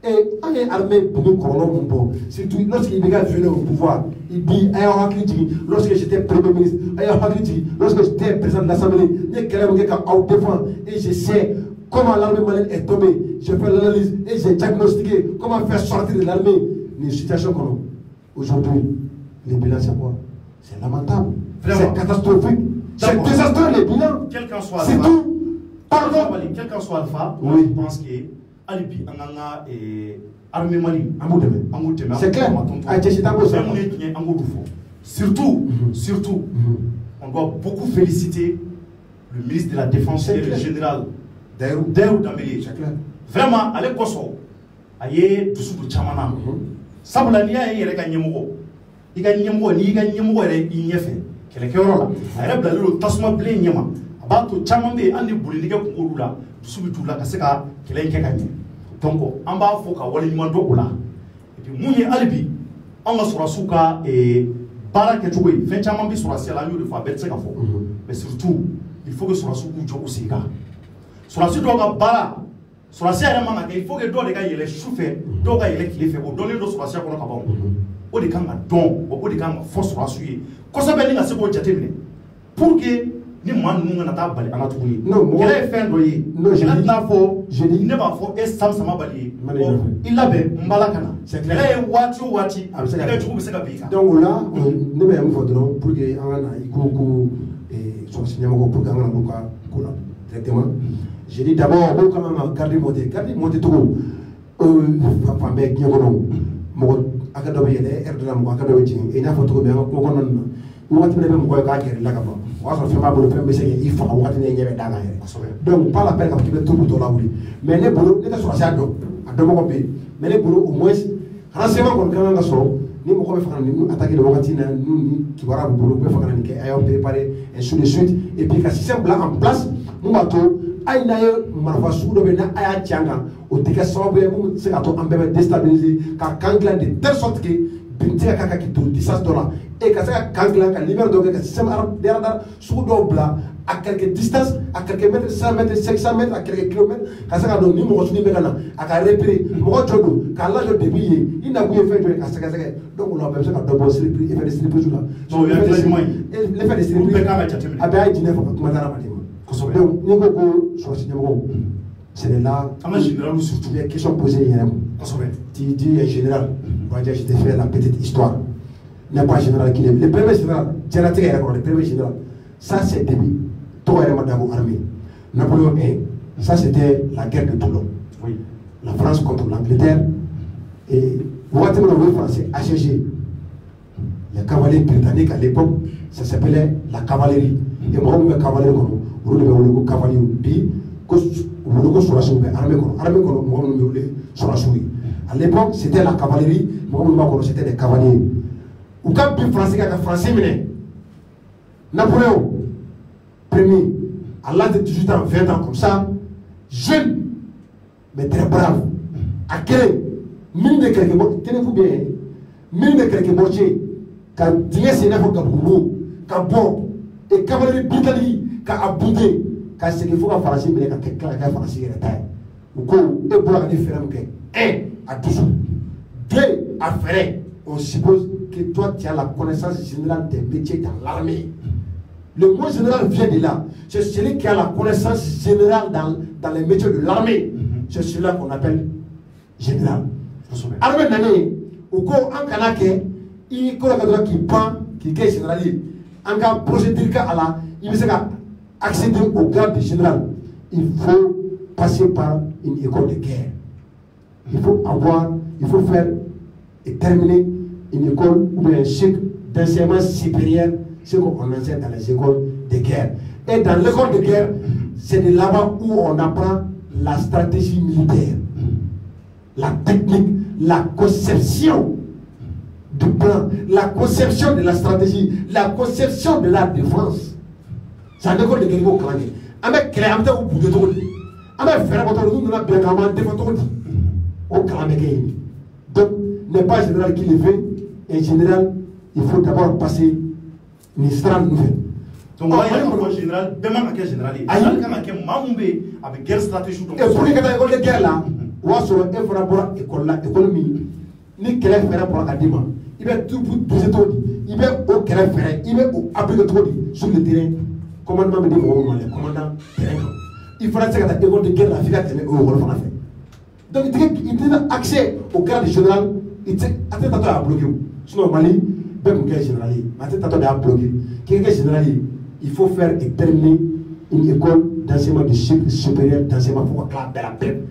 et on est armé pour nous colons mon bon surtout lorsque Ibeka venait au pouvoir il dit ayant critique lorsque j'étais premier ministre ayant critique lorsque j'étais président de l'Assemblée il y a quelqu'un qui a défend et je sais comment l'armée malienne est tombée je fais l'analyse et j'ai diagnostiqué comment faire sortir de l'armée une situation comme aujourd'hui les bilans c'est quoi c'est lamentable c'est catastrophique c'est désastreux les bilans quel qu'en soit c'est tout pardon quel qu'en soit Alpha oui je pense que alibi ananga armée Mali amoudeme c'est clair surtout on doit beaucoup féliciter le ministre de la Défense et le général Dairou Dambélé vraiment allez koso aye dusu du chamana sabula ni ya yere ka nyemoko iga nyemoko ni iga nyemoko re inyefe kele kero la ayre blalilo tasuma ble nyema abato chamambe andi bulindige kungulu la dusu bitula kaseka kele nke kanye donc an b'a fɔ ka waleɲuman dɔn o la et puis mun ye hali bi an ka sɔrɔdasiw ka baara kɛcogo ye fɛn caman bɛ sɔrɔdasiya la an y'o de fɔ a bɛɛ tɛ se ka fɔ mais surtout il faut que sɔrɔdasiw k'u jɔ u sen kan sɔrɔdasi dɔw ka baara sɔrɔdasiya yɛrɛ man ka kɛ il faut que dɔw de ka yɛlɛ su fɛ dɔw ka yɛlɛ tile fɛ o dɔnnen don sɔrɔdasiya kɔnɔ ka ban o de kan ka dɔn o de kan ka fɔ sɔrɔdasiw ye kosɛbɛ ni ka se k'o jateminɛ pour que ni maa ninnu kana taa bali an na tuguni kɛlɛ ye fɛn dɔ ye kɛlɛ tɛna fɔ ne b'a fɔ e sama bali ye i labɛn n bala ka na kɛlɛ ye waati o waati a bɛ se ka jugu bɛ se ka bin i kan. donc o la ne bɛ mun fɔ dɔrɔn pour que an ka na i ko sɔrɔdasi ɲɛmɔgɔ pour que an ka na n'u ka ko la directement je dis d'abord ko kan ka garde monter cogo fan bɛɛ diɲɛ kɔnɔ mɔgɔ hakɛ dɔ bɛ yɛlɛ heure dɔ la mɔgɔ hakɛ dɔ bɛ jigin i n'a fɔ cogo min an ka kungo kɔnɔna na waati min bɛ mɔgɔ ye k'a gɛrɛ la ka ban o y'a sɔrɔ fɛn b'a bolo fɛn bɛ se k'i faga waati min ɲɛ bɛ d'a kan yɛrɛ donc pas la peine ka fɔ k'i bɛ tobi dɔ la wuli mais ne bolo ne tɛ sɔrɔdasiya dɔn a dɔnbagaw bɛ yen mais ne bolo au moins renseignement kɔni ka kan ka sɔrɔ ni mɔgɔ bɛ fɛ ka na nin attaque nin wagati in na n'u ni kibaruya b'u bolo u bɛ fɛ ka na nin kɛ a y'aw préparer ainsi de suite et puis ka système bila en place mun b'a to hali n'a ye marifa sugu dɔ bɛ yen n'a y'a ci an kan o tɛ kɛ sababu ye mun bɛ se k'a to an bɛɛ bɛ déstabiliser ka kan dilan de telle sorte que bin tɛ ka kan k'i to distance dɔ la et ka se ka kan dilan ka libère dɔ kɛ ka système radar sugu dɔw bila à quelques distances, à quelques mètres, 100 mètres, 500 mètres, à quelques kilomètres, à ce que nous avons dit à repérer, moi je dis, quand là je débrouille, il n'a pas fait à ce que donc on a besoin de d'abord se repérer et faire des surprises là. Donc il y a les faire des surprises. Ah ben il dit faut que madame donc nous go sur ce niveau. C'est là. En général surtout les questions posées hier. Tu dis en général, on va dire je te fais la petite histoire. Il n'y a pas général qui est le premier général, le premier général. Ça c'est début. Armée. Napoléon I, ça c'était la guerre de Toulon. Oui. La France contre l'Angleterre. Et le français AGG. Les cavaliers britanniques à l'époque, ça s'appelait la cavalerie. Et moi, je suis cavalier, je suis cavalier. Puis, je suis armée, à l'époque, c'était la cavalerie, moi, c'était des cavaliers. Ou quand le français, Napoléon, premier, à l'âge de 18 ans, 20 ans, comme ça, jeune, mais très brave. À quel mine de quelques mots, tenez-vous bien, mine de quelques mots, quand Dieu s'est fait comme vous, quand bon, et cavalerie britannique, quand aboudé, quand c'est qu'il faut qu'un français, mais quand quelqu'un français est retard. Ou qu'on est pour la différence que 1 à 12 jours, 2 à faire, on suppose que toi tu as la connaissance générale des métiers dans l'armée. Le mot général vient de là. C'est celui qui a la connaissance générale dans les métiers de l'armée. C'est celui-là qu'on appelle général. Armée d'année, au cours en Kanake, il y a qui prend, qui est général. En cas procédure à la, il veut accéder au grade de général. Il faut passer par une école de guerre. Il faut faire et terminer une école ou un cycle d'enseignement supérieur. C'est ce qu'on enseigne dans les écoles de guerre. Et dans l'école de guerre, c'est de là-bas où on apprend la stratégie militaire, la technique, la conception du plan, la conception de la stratégie, la conception de la défense. C'est en école de guerre qu'on crée. Avec clé, avec au bout de tout. Avec faire votre nous n'a bien comment défendre au crâne. Donc, n'est pas général qui le fait. En général, il faut d'abord passer une strane nouvelle. Donc, il y a un général, demain, un général. Il y a un mamoubé avec guerre stratégique. Et pour les écoles de guerre là, on va sur l'école ni quel est faire pour la Kadima. Il va tout pour il va au quel est faire, il va au appel de sur le terrain. Commandement me dit, le commandant terrain. Il faudra que la école de guerre la fille a au rôle français. Donc, il a accès au grade général, il a bloqué. Sinon, Mali, même général, il a bloqué. Quelqu'un général, il faut faire et terminer une école d'enseignement de cycle supérieur d'enseignement pour la paix.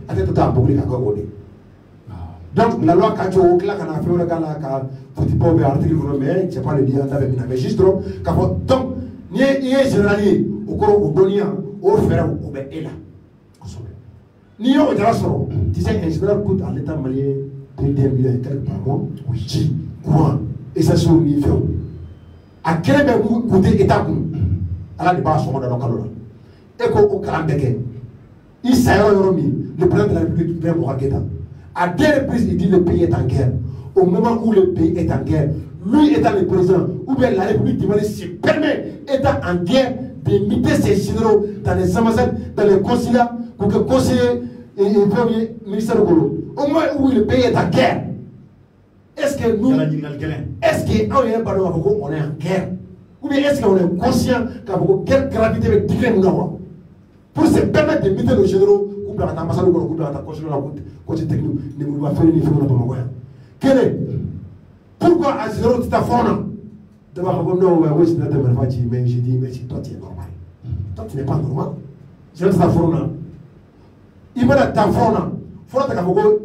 Donc, la loi Kacho, qui a fait le gars, petit peu article, mais je ne sais pas le dire, mais juste donc, il y a général, au cours au Donia, au fer, au Béla. Ni au Jarasoro, disait un général coûte à l'État malien 2 millions par mois, oui, courant, et ça se fait. À quel moment coûter État à la débat sur le Calora. Et qu'au Kalambeke, il s'est le président de la République vient Mourageda. À deux reprises, il dit que le pays est en guerre. Au moment où le pays est en guerre, lui étant le président, ou bien la République du Mali se permet, étant en guerre, d'imiter ses généraux dans les ambassades, dans les consulats, pour que conseiller et premier ministre de Golo. Au moment où le pays est en guerre, est-ce que nous, est-ce qu'on est en guerre? Ou bien est-ce qu'on est conscient quelle gravité avec différents gens pour se permettre de imiter nos généraux, ou bien l'ambassade, ou bien la côté technique, ne nous va faire une fois dans le quel est? Pourquoi à zéro tu t'as fondé? D'abord, non, oui, c'est de me mais j'ai dit, mais toi tu es normal. Toi tu n'es pas normal. Zéro tu t'as fondé. Il m'a dit, t'as fondé. Fondé, t'as fait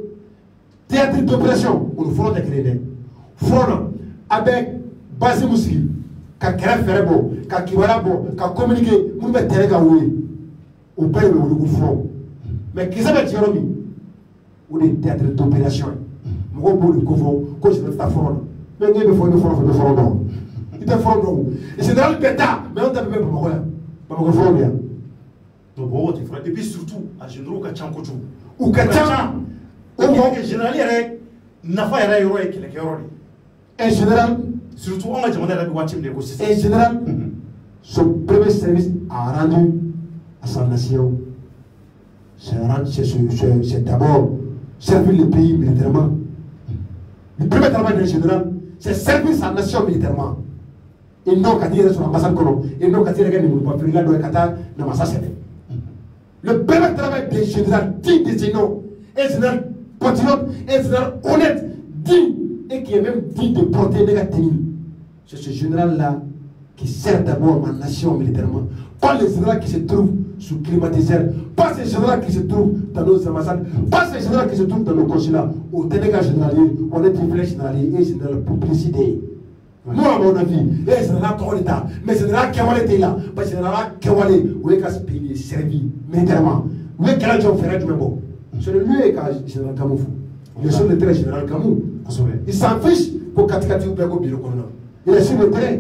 théâtre d'opération, ou le fondé créé. Fondé, avec base muscle, qu'a créé faire bon, qu'a kiwara bon, qu'a communiqué, nous mettons terrain à oué. Au pays où le front. Mais qui s'appelle Jérémy? Ou des théâtres d'opération. Moi, pour le couvent, quand je vais faire fondé. Mais il me faut une fondé. Il te fond donc. Et c'est dans le bêta, mais on t'a pas pour moi. Pas pour fond bien. Donc bon, tu feras. Et puis surtout, à généraux Kachan Kochou. Ou Kachan. Au moins, général, il n'a pas eu héros et qu'il est héros. En général, surtout, on a demandé à la Watchim négocier. En général, son premier service a rendu à sa nation. C'est d'abord servir le pays militairement. Le premier travail d'un général, c'est servir sa nation militairement. Et non qu'à dire sur l'ambassade, et non qu'à dire qu'il ne peut pas faire le Qatar, non, mais ça c'est vrai. Le premier travail d'un général digne de ses noms, un général patriote, un général honnête, digne, et qui est même digne de porter les tenue. C'est ce général-là qui sert d'abord ma nation militairement. Pas les généraux qui se trouvent sous climatiseur, pas ces généraux qui se trouvent dans nos ambassades, pas ces généraux qui se trouvent dans nos consulats. Au délégat généralier, on est privilège généralier et général publicité. Moi, à mon avis, les généraux sont l'État, mais les généraux qui ont été là, parce que les généraux qui ont été là, où est-ce que ce pays est servi militairement? Où est-ce que la gens feraient du même bon? C'est le lieu qui est le général Gamou. Le seul de général Gamou. Il s'en fiche pour Katikati ou Bego Biro. Il est sur le terrain.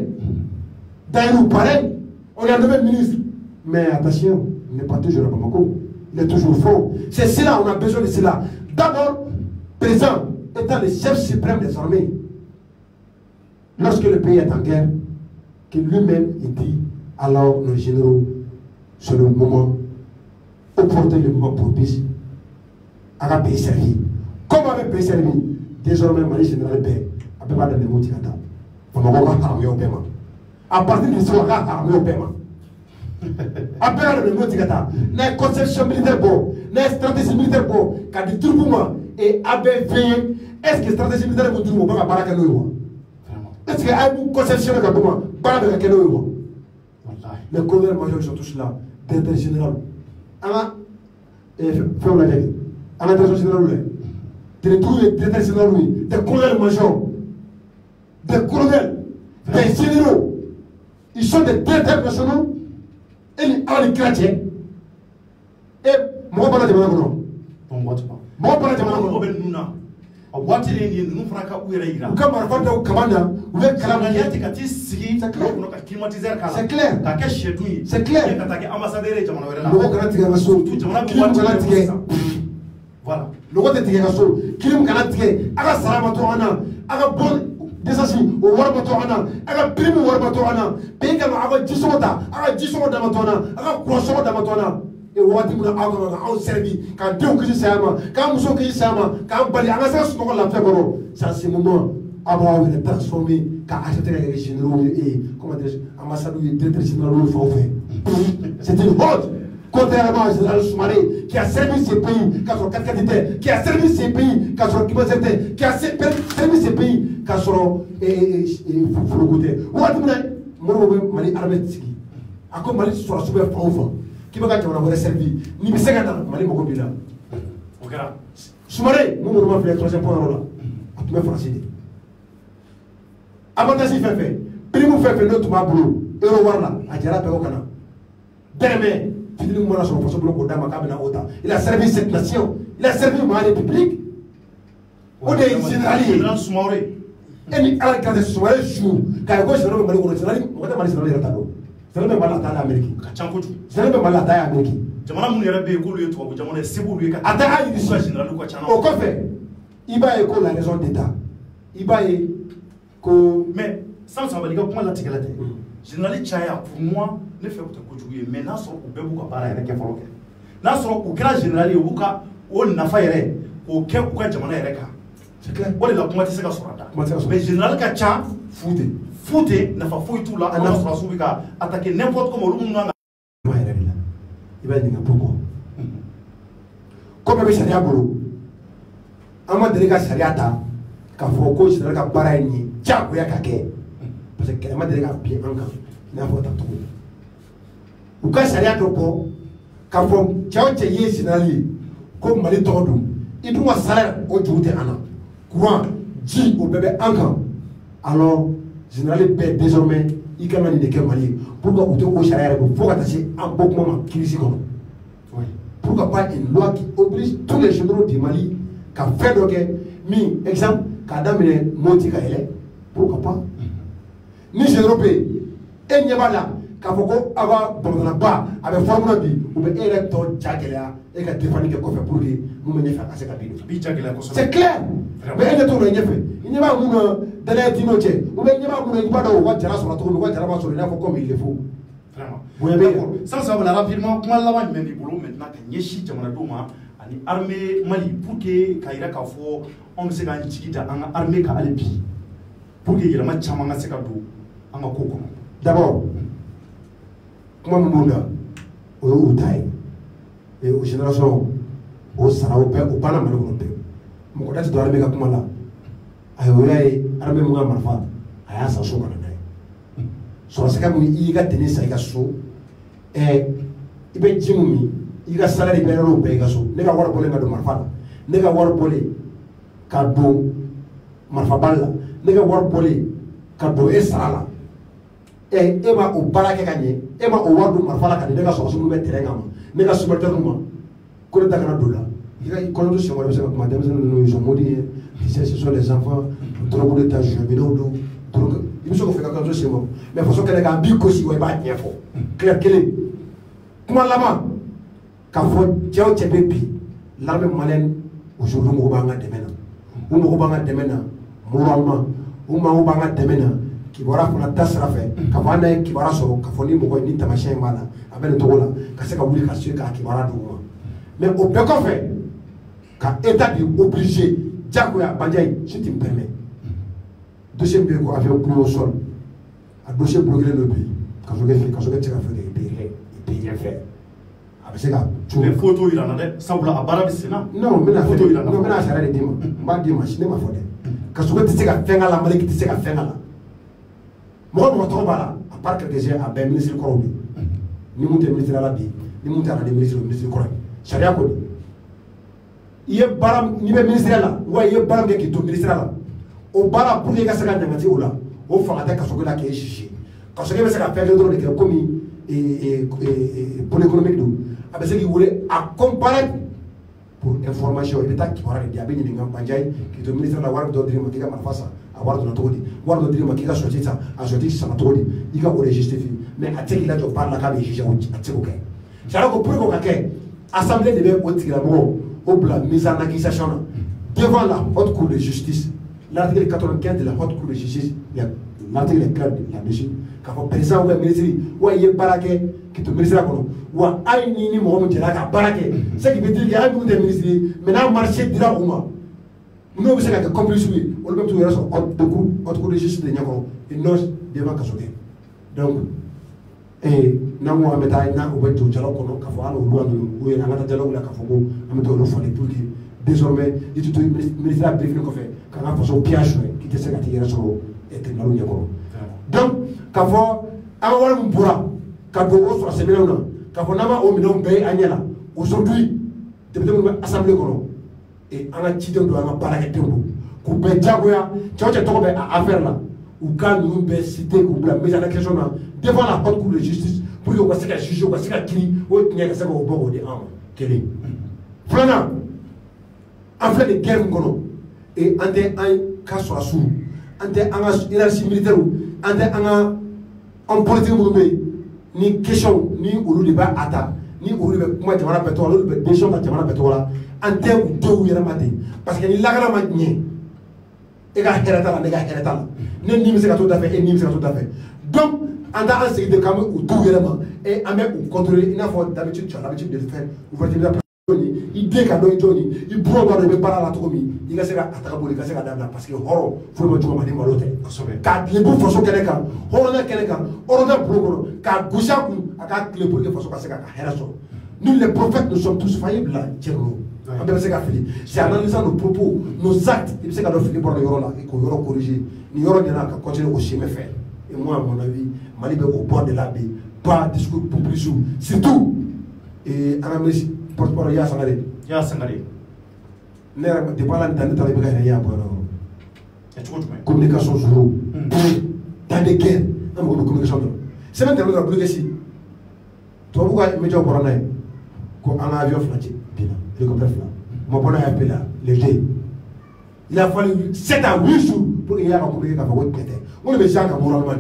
D'ailleurs, pareil, on a nommé ministre. Mais attention, il n'est pas toujours à Bamako. Il est toujours fort. C'est cela, on a besoin de cela. D'abord, présent étant le chef suprême des armées. Lorsque le pays est en guerre, que lui-même dit, alors nos généraux, c'est le moment opportun, le moment propice, à la pays servi. Comment avec pays servi? Désormais, Mali général paix, à peu près dans les mots de Kata. On va armé au paiement. À partir de ce moment, armé au paiement. Après le mot de Kata, la conception militaire bon, la stratégie militaire bon, quand du tout pour moi, et ABV, est-ce que stratégie militaire pour tout le monde va pas la est-ce qu'il y a une conception de Kabuma? Pas de quel euro. Les colonels-majors sont tous là, directeur général. Anna, fais la guerre. Anna, directeur général, directeur général, des colonels-majors, des colonels, des généraux. Ils sont des directeurs nationaux et les chrétiens. Et moi, je ne sais pas. Moi, je ne sais pas. Waati ni nous fera ka u yɛrɛ yira. U ka marifa da u kama na u bɛ kalan kɛ ten ka t'i sigi kɔnɔ ka climatiseur k'a la. C'est clair. K'a kɛ sɛdun ye. C'est clair. Ka taa kɛ ambassadeur ye jamana wɛrɛ la. Logo kana tigɛ ka so. Jamana bɛ Kilim kana tigɛ. Voilà. Logo tɛ tigɛ ka so. Kilim kana tigɛ. A ka sara ma to an na. A ka bon desasi o wari ma to an na. A ka prime wari ma to an na. Pays ka a ka jisɔngɔ ta. A ka jisɔngɔ da ma to an na. A ka kurasɔngɔ da ma to an na. Et waati mun na aw kana aw servi k'an denw kisi saya ma k'an muso kisi saya ma k'an bali an ka se ka sunɔgɔ lafiya kɔrɔ c'est ce moment aw b'aw yɛrɛ transformer k'a acheter ka kɛ généraux ye comment dirais-je ambassadeurs ye directeur général ye fan o fɛ c'est une honte contrairement à général Soumaré qui a servi ce pays k'a sɔrɔ kati tɛ qui a servi ce pays k'a sɔrɔ climatiseur tɛ qui a servi ce pays k'a sɔrɔ foroko tɛ waati mun na Modibo bɛ Mali armée sigi a ko Mali sɔrɔsiw bɛ fan o fan qui va jamana wɛrɛ servi ni bɛ se ka na Mali mago b'i la o kɛra Soumaré mun minnu ma filɛ troisième point yɔrɔ la a tun bɛ faransi de avantage fɛn fɛn prime fɛn fɛn n'o tun b'a bolo euro wari la a jara bɛɛ o kana dɛrɛmɛ fitinin mana sɔrɔ faso bolo k'o d'a ma k'a bɛna o ta il a servi cette nation il a servi ma république o de ye général ye général Soumaré e ni ala ka Soumaré su k'a ye ko général bɛ Mali kɔnɔ général mɔgɔ tɛ Mali général yɛrɛ ta dɔn général bɛ Mali la taa Amérique ka ca kojugu général bɛ Mali la taa Amérique jamana mun yɛrɛ bɛ yen k'olu ye tubabu jamana ye se b'olu ye ka a tɛ hali ka général ka ca o kɔfɛ i b'a ye ko la raison d'état i b'a ye ko mais sans sabali ka kuma latigɛla tɛ général caya pour moi ne fɛ o tɛ kojugu ye mais n'a sɔrɔ u bɛɛ b'u ka baara yɛrɛ kɛ fɔlɔ kɛ n'a sɔrɔ u kɛra général ye u b'u ka o nafa yɛrɛ k'o kɛ u ka jamana yɛrɛ kan c'est clair o de la kuma tɛ se ka sɔrɔ a da mais général ka ca fu tɛ nafa foyi t'u la an ka sɔrɔsiw bɛ ka attaquer n'importe comment olu minnu kan ka i b'a ɲininka pourquoi comme bɛ sariya bolo an ma deli ka sariya ta k'a fɔ ko général ka baara ye nin ye diyagoya ka kɛ parce que kɛlɛ ma deli ka bin an kan i n'a fɔ tan cogo u ka sariya dɔ bɔ k'a fɔ cɛ o cɛ ye général ye ko Mali tɔgɔ don i dun ka salaire o juru tɛ an na courant ji o bɛɛ bɛ an kan alors général bɛɛ désormais i ka kan nin de kɛ Mali ye pourquoi u tɛ o sariya yɛrɛ bɔ fo ka taa se an bɔ kuma ma crise kɔnɔ pourquoi pas une loi qui oblige tous les généraux du Mali ka fɛn dɔ kɛ min exemple k'a daminɛ Moti ka yɛlɛ pourquoi pas ni généraux bɛ yen e ɲɛ b'a la k'a fɔ ko aw ka bamananba a bɛ fɔ mun na bi u bɛ e yɛrɛ tɔ ja gɛlɛya e ka défendre kɛ kɔfɛ pour que mun bɛ ɲɛfɛ a ka se ka bin bi ja gɛlɛya kosɛbɛ c'est clair mais e ɲɛ t'o la ɲɛfɛ i ɲɛ b'a mun na danaya t'i n'o cɛ ou bien i ɲɛ b'a mun na i b'a dɔn u ka jara sɔrɔ cogo min u ka jara b'a sɔrɔ i n'a fɔ comme il le faut vraiment sans sabali rapidement kuma laban jumɛn b'i bolo maintenant ka ɲɛsin jamanadenw ma ani armée Mali pour que ka yira k'a fɔ anw bɛ se k'an jigi da an ka armée kan hali bi pour que yɛlɛma caman ka se ka don an ka ko kɔnɔ d'abord kuma min b'o la o ye u ta ye et o génération o sara o bɛɛ o banna Mali kɔnɔ bɛɛ mɔgɔ da tɛ don armée ka kuma la a o y'a ye armée mun ka marifa a y'a san so ka na n'a ye sɔrɔsɛgɛ mun i y'i ka tenue san i ka so i bɛ ji mun min i ka salaire bɛɛ yɔrɔ bɛɛ i ka so ne ka wari bɔlen ka don marifa la ne ka wari bɔlen ka don marifabali la ne ka wari bɔlen ka don e sara la e ma o baara kɛ ka ɲɛ e ma o wari don marifa la ka di ne ka sɔrɔsi minnu bɛ terrain kan ma ne ka supporter ma ko ne ta kana don la i ka kɔɲɔto siɲɛ wɛrɛ bɛ se ka kuma denmisɛnnin ninnu ils sont maudits ce sont les enfants drogue de ta jeu minɛnw don drogue i bɛ se k'o fɛ ka kɔɲɔto siɲɛ ma mais faso kɛlɛ kan b'i gosi wa i b'a ɲɛfɔ clair kelen kuma laban k'a fɔ cɛ o cɛ bɛ bi l'armée malienne aujourd'hui mɔgɔ b'an ka dɛmɛ na u mɔgɔ b'an ka dɛmɛ na moralement u mago b'an ka dɛmɛ na kibaruya fana ta sira fɛ k'a fɔ an n'a ye kibaruya sɔrɔ k'a fɔ ni mɔgɔ ni taamasiyɛn b'a la a bɛ nin cogo la ka se ka wuli ka se k'a kibaruya d'u ma mais o bɛɛ kɔfɛ ka état bi obligé diyagoya Bandiaye si tu me permets dossier min bɛ yen ko avion coulé au sol a dossier bloqué don bi kaso kɛ tɛ se ka fɛn kɛ i tɛ rien faire a bɛ se ka mais photo yira na dɛ sabula a baara bɛ sen na non n bɛna sariya de d'i ma n b'a d'i ma ne ma fɔ dɛ kaso tɛ se ka fɛn k'a la Mali tɛ se ka fɛn k'a la mɔgɔ mɔgɔ tɔgɔ b'a la à part quelques-uns a bɛɛ ministre kɔrɔw de ni mun tɛ ministre la bi ni mun tɛ ala ni ministre kɔrɔ ye sariya ko i ye baara n'i bɛ ministre la wa i ye baara kɛ k'i to ministre la o baara pour que i ka se ka ɲangati o la o fanga tɛ kaso la k'e sisi kaso bɛ se ka fɛn kɛ dɔrɔn de kɛ komi pôle économique don a bɛ se k'i wele a comparaître pour information i bɛ taa kibaruya de di a bɛ ɲininka Bandiaye k'i to ministre la wari dɔ dir'i ma k'i ka marifa san a wari donna cogo di wari dɔ dir'i ma k'i ka sortie san a sortie sanna cogo di i ka o de justifier mais a tɛ k'i lajɔ baara la k'a bɛ juger a tɛ se k'o kɛ c'est à dire que pour que o ka kɛ assemblée de bɛ o tigilamɔgɔ o bila mise en accusation na devant la haute cour de justice l'article 95 de la haute cour de justice l'article est clair là-dessus k'a fɔ président ou bien ministre wa i ye baara kɛ k'i to ministre kɔnɔ wa hali ni mɔgɔ min jɛra ka baara kɛ ce qui veut dire que hali minnu tɛ ministre ye mais n'a marché dira u ma n'o bɛ se ka kɛ complice ye olu bɛ t'u yɛrɛ sɔrɔ haute cour de justice de ɲɛkɔrɔ ils n'osent devant kaso kɛ donc n'an ko an bɛ taa n'a u bɛ don jalaw kɔnɔ k'a fɔ hali olu ninnu u yɛrɛ an ka taa jalaw la k'a fɔ ko an bɛ taa olu falen pour que désormais i tɛ to ministre a briefing kɔfɛ k'an ka faso piège k'i tɛ se ka t'i yɛrɛ sɔrɔ tribunal ɲɛkɔrɔ donc k'a fɔ an ka wari min bɔra ka don o sɔrɔsi minɛnw na k'a fɔ n'an ma o minɛnw bɛɛ ye an ɲɛ la aujourd'hui député minnu bɛ assemblée kɔnɔ an ka cidenw don an ka baarakɛdenw don k'u bɛɛ diyagoya cɛ o cɛ tɔgɔ bɛ a affaire la u ka ninnu bɛɛ citer k'u bila mise en accusation na devant la haute cour de justice pour que u ka se ka juger u ka se ka kiiri o tiɲɛ ka se k'o bɔ k'o di an ma kelen filanan an filɛ nin guerre min kɔnɔ an tɛ an ka sɔrɔsiw an tɛ an ka hiérarchie militaire an tɛ an ka homme politique minnu bɛ yen ni question ni olu de b'a ta ni olu bɛ kuma jamana bɛɛ tɔgɔ la olu bɛ décision ta jamana bɛɛ tɔgɔ la an tɛ u denw yɛrɛ ma ten parce que ni lakana ma ɲɛ e ka hɛrɛ t'a la ne ka hɛrɛ t'a la ne ni bɛ se ka to da fɛ e ni bɛ se ka to da fɛ donc an t'an sigi de k'an bɛ u denw yɛrɛ ma et an bɛ u contrôler i n'a fɔ d'habitude tu as l'habitude de le faire ouverture i den ka dɔn i jɔn ye i buro dɔ de bɛ baara la cogo min i ka se ka a taga boli i ka se ka dabila parce que hɔrɔn foyi ma cogo ma ni malo tɛ k'a tile bɔ faso kɛnɛ kan hɔrɔnya kɛnɛ kan hɔrɔnya bolo kɔnɔ k'a gosi a kun a k'a tile boli faso ka se ka hɛrɛ sɔrɔ nous les prophètes nous sommes tous faillibles là Thierno an bɛɛ bɛ se ka fili c'est en analysant nos propos nos actes i bɛ se ka dɔn fili bɔra yɔrɔ la k'o yɔrɔ corriger ni yɔrɔ ɲɛna ka continuer au chemin fait et moi à mon avis Mali bɛ au bord de la baie pas discours populiste surtout et an ka ministre porte-parole Yaya Sangare ne yɛrɛ depuis ala ni ta ne taara i bɛ ka yɛrɛ y'a bɔ yɔrɔ communication zéro dans des guerres an mago bɛ communication dɔrɔn sɛbɛn tɛmɛ dɔrɔn bulu kɛsi tubabu ka médiaw bɔra n'a ye ko an ka avion fila ci binna hélicoptère fila ma bɔ n'a ye appelé la l'été il a fallu 7 à 8 jours pour que Yaya ka communiquer k'a fɔ ko tiɲɛ tɛ mun de bɛ siyan kan moralement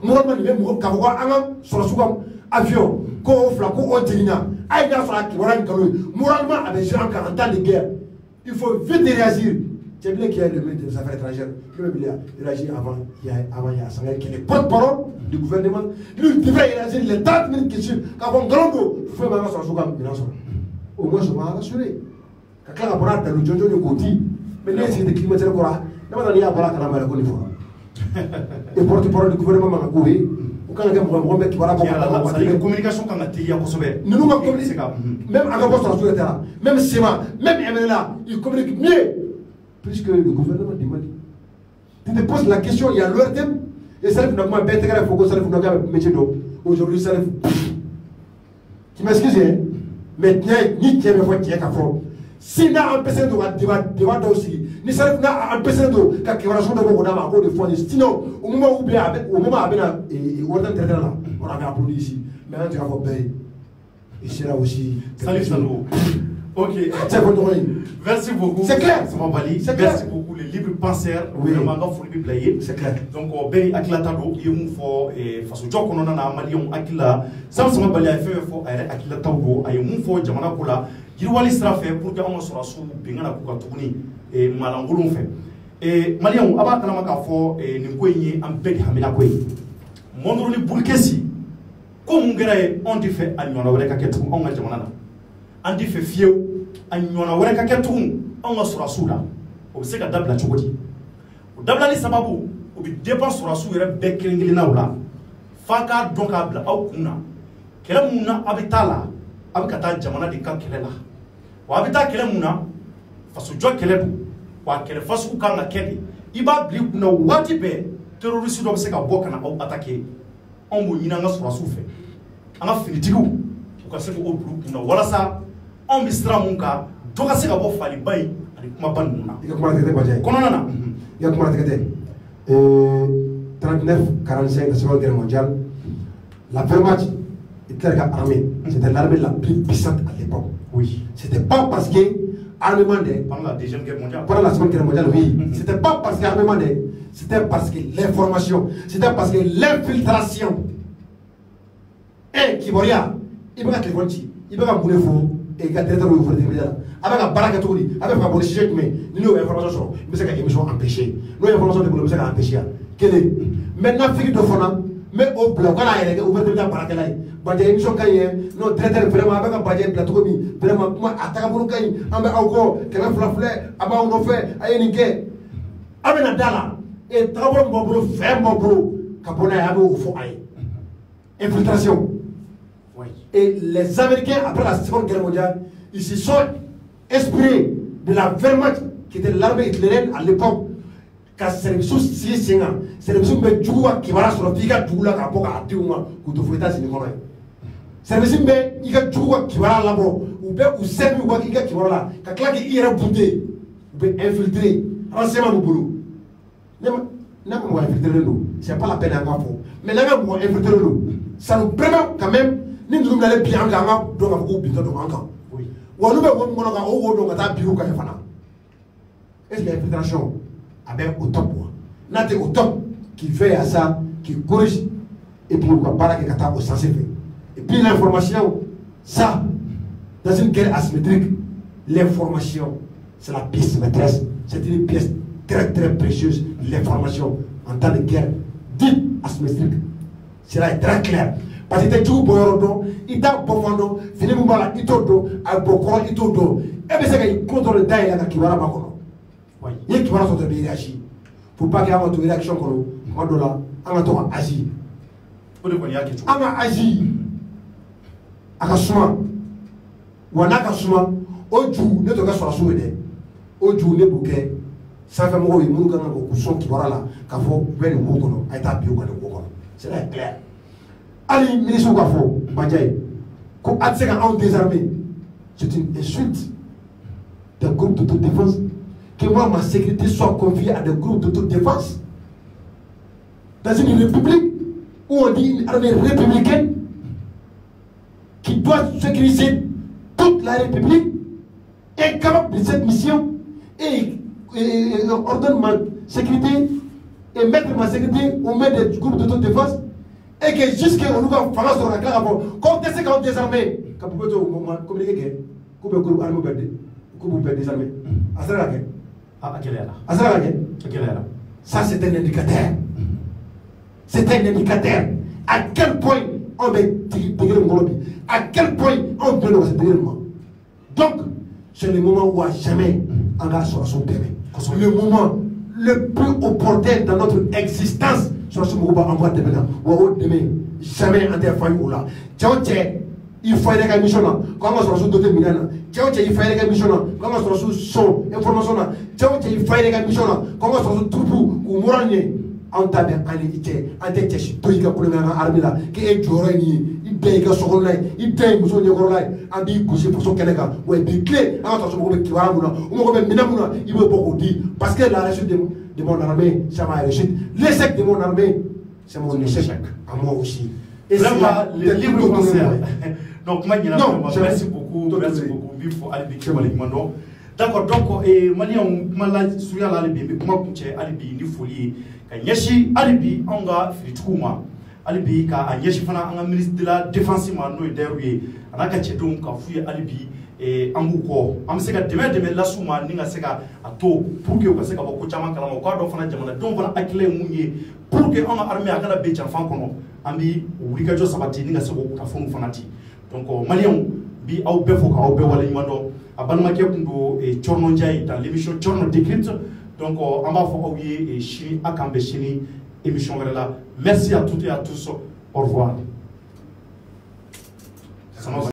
nin bɛ mɔgɔ k'a fɔ ko an ka sɔrɔsiw ka avion ko o fila ko o jiginna a ye n'a sɔrɔ a kibaruya in nkalon ye moralement a bɛ siyan kan en temps de guerre il faut vite réagir c'est bien qu'il y ait le ministre des Affaires étrangères qui veut réagir avant Yaya Sangare qui est le porte-parole du gouvernement lui devrait réagir les 30 minutes qui suivent k'a fɔ nkalon don fo ma ka sɔrɔsiw ka minɛn sɔrɔ au moins je m'en rassurer ka tila ka bɔ n'a dalu jɔnjɔn ye k'o di mais ne ye sigi de climatiseur kɔrɔ ne ma dɔn n'i y'a bɔra a kalama yɛrɛ ko nin fɔra et porte-parole du gouvernement ma ka k'o ye o kan ka kɛ mɔgɔ bɛ kibaruya bɔ ka na communication kan ka teliya kosɛbɛ ninnu ka communiquer même an ka bɔ sɔrɔsiw yɛrɛ tɛ la même SEMA même MNLA ils communiquent mieux plus que le gouvernement du Mali tu te poses la question il y a l'ORTM et Salif n'a pas bête il faut que Salif n'a pas métier d'eau aujourd'hui Salif tu m'excuses hein mais ni tiens mais faut tiens qu'à fond si n'a empêché de débat aussi ni Salif n'a empêché de qu'à kibaruya dɔ bɔ k'o d'a ma k'o de fɔ sinon au moment où bien au moment a bɛ na ORTM traité la on avait applaudi ici maintenant tu vas voir bɛɛ il sera aussi Salif Salo. Ok. Merci beaucoup. C'est clair. Merci beaucoup les libres penseurs. Vraiment nga foli bi blaye. C'est clair. Donc bɛɛ akilata do i ye mun fɔ faso jɔ kɔnɔna na maliyɛnw akila Sama Bali a ye fɛn fɛn fɔ a yɛrɛ akilataw do a ye mun fɔ jamana ko la yiriwali sira fɛ pour que anw ka sɔrɔsiw bin kana k'u kan tuguni maalankolonw fɛ maliyɛnw a b'a kalama k'a fɔ nin ko in ye an bɛɛ de hamina ko ye Mondoro ni Burkesi ko mun kɛra ye anw tɛ fɛ a ɲɔgɔnna wɛrɛ ka kɛ tugun anw ka jamana na an tɛ fɛ fiyewu a ɲɔgɔnna wɛrɛ ka kɛ tugun anw ka sɔrɔsiw la o bɛ se ka dabila cogo di o dabilali sababu o bɛ dépend sɔrɔsiw yɛrɛ bɛɛ kelen-kelennaw la f'a k'a dɔn k'a bila aw kun na kɛlɛ mun na a bɛ taa la a bɛ ka taa jamana de ka kɛlɛ la wa a bɛ taa kɛlɛ mun na fasojɔ kɛlɛ don wa kɛlɛ fasugu kan ka kɛ de i b'a bila i kunna waati bɛɛ terroriste dɔ bɛ se ka bɔ ka na aw attaquer anw b'o ɲini an ka sɔrɔsiw fɛ an ka finitigiw u ka se k'o bila u kunna walasa anw bɛ sira mun kan dɔ ka se ka bɔ faliba in ani kumaba ninnu na. I ka kuma tigɛ tɛ Badian kɔnɔna na. I ka kuma tigɛ tɛ 39-45 la Seconde Guerre mondiale la Wehrmacht Hitler ka armée c'était l'armée la plus puissante à l'époque. Oui. C'était pas parce que armement de pendant la Deuxième Guerre mondiale. Pendant la Seconde Guerre mondiale, oui. C'était pas parce que armement de c'était parce que l'information, c'était parce que l'infiltration. Kiboria, il va téléphone, il va bouler faux et il va traiter le faux de médias. Avec la baraka touri, avec la police, mais nous information sur, mais c'est qu'une émission empêchée. Nous information de police empêchée. Quelle est maintenant fille de fona, mais au bloc, on a été ouvert de la baraka là. Badian émission cahier, non traiteur vraiment avec un Badian plateau vraiment moi attaque pour cahier, on va encore qu'elle a flaflé, avant on fait, aïe niqué. Amena dala et travaux mon boulot, faire mon boulot, capona à au fond aïe. Infiltration. Oui. Et les Américains, après la Seconde Guerre mondiale, ils se sont inspirés de la Wehrmacht, qui était l'armée hitlérienne à l'époque. Car c'est sous 6 ans, c'est le sous me joua qui va sur le figa doula à boka à Tiouma, ou de Foueta, c'est le moment. C'est le sous me iga joua qui va là-bas, ou bien ou servi ou qui va là, car là qui ira bouter, ou bien infiltrer, renseignement au boulot. N'a pas infiltrer l'eau, c'est pas la peine à moi. Mais là, on va infiltrer l'eau. Ça nous permet quand même, nous allons bien en gagnant, donc on va bien en gagnant. Oui. Ou on va est-ce qu'il y a une infiltration au top? N'a au top qui fait à ça, qui corrige, et puis on va pas la au sens fait. Et puis l'information, Ça, dans une guerre asymétrique, l'information, c'est la pièce maîtresse. C'est une pièce très très précieuse, l'information en temps de guerre dite asymétrique. Cela est très clair. Parce que tu il t'a bofando, fini mubala, il t'o do, a bokoro, il t'o do. Et bien c'est qu'il contrôle d'ailleurs la kibara makono. Il y a qui va sortir de réagir. Faut pas qu'il y ait une réaction comme on doit en agir. On a agi. Akasuma. Ou en akasuma. Oju ne te casse sur la soude. Oju ne bouquet. Ça fait moi il mouga na ko son qui voilà là. Kafo ben wo kono. Ay ta bio ko kono. C'est là clair. Ali ministre Kafo, Badjaye. Ko atseka en désarmé. C'est une insulte d'un groupe d'autodéfense. Que moi, ma sécurité soit confiée à des groupes d'autodéfense. Dans une république où on dit une armée républicaine qui doit sécuriser toute la république, est capable de cette mission et ordonne ma sécurité et mettre ma sécurité au mains des groupes d'autodéfense et que jusqu'à on va faire sur la classe avant, quand on est désarmé, quand vous pouvez communiquer, vous pouvez groupe armé perdre, vous pouvez désarmer. Ça, c'est un indicateur. C'est un indicateur. À quel point on va intégrer le Molobi. À quel point on peut cet événement. Donc, c'est le moment où à jamais on va sur son terrain. Le moment le plus opportun dans notre existence sur ce moment on va devenir. Ou demain, jamais on va faire là. Il faut aller à la mission là. Comment on se retrouve de Milana? Il faut aller à la mission là. Comment on se retrouve son information là? Il faut aller à la mission là. Comment on se retrouve tout ou moralier? En tabe en évité, en tête, tout y a pour le même armée là. Qui est Jorani, il paye que son là, il paye pour son là, en dit coucher pour son Canada. Ou est des clés, en tant que qui va mouna, ou même Minamouna, il veut beaucoup dire. Parce que la réussite de mon armée, c'est ma réussite. L'échec de mon armée, c'est mon échec. À moi aussi. Et vraiment, les libres français. Donc, merci beaucoup. Merci beaucoup. Il faut aller d'accord, donc, Malien, Malin, Souya Alibi, Kumakuche, Alibi, Nifoli, Kanyashi, Alibi, Anga, Fritkuma, Alibi, Ka, Anyashi Fana, un ministre de la Défense, no derrière, Anakachedum, Kafuya Alibi, et Amouko, Amseka, demain, la Souma, Ninga Seka, à taux, pour que vous savez que Chama Kalamo, Fana Jamana, donc voilà, Akile Mounier, pour que on a armé à la Bécha Fankono, Ambi, ou Rikajo Sabati, Ninga Seko, Kafon Fanati. Donc, Malien, Bi, Au Befoka, Au Bewalimando, à Balmaké et Tchorno Ndiaye dans l'émission Tchorno Décrypte. Donc, on va faire et Chini Akambe Chini, émission là. Merci à toutes et à tous. Au revoir.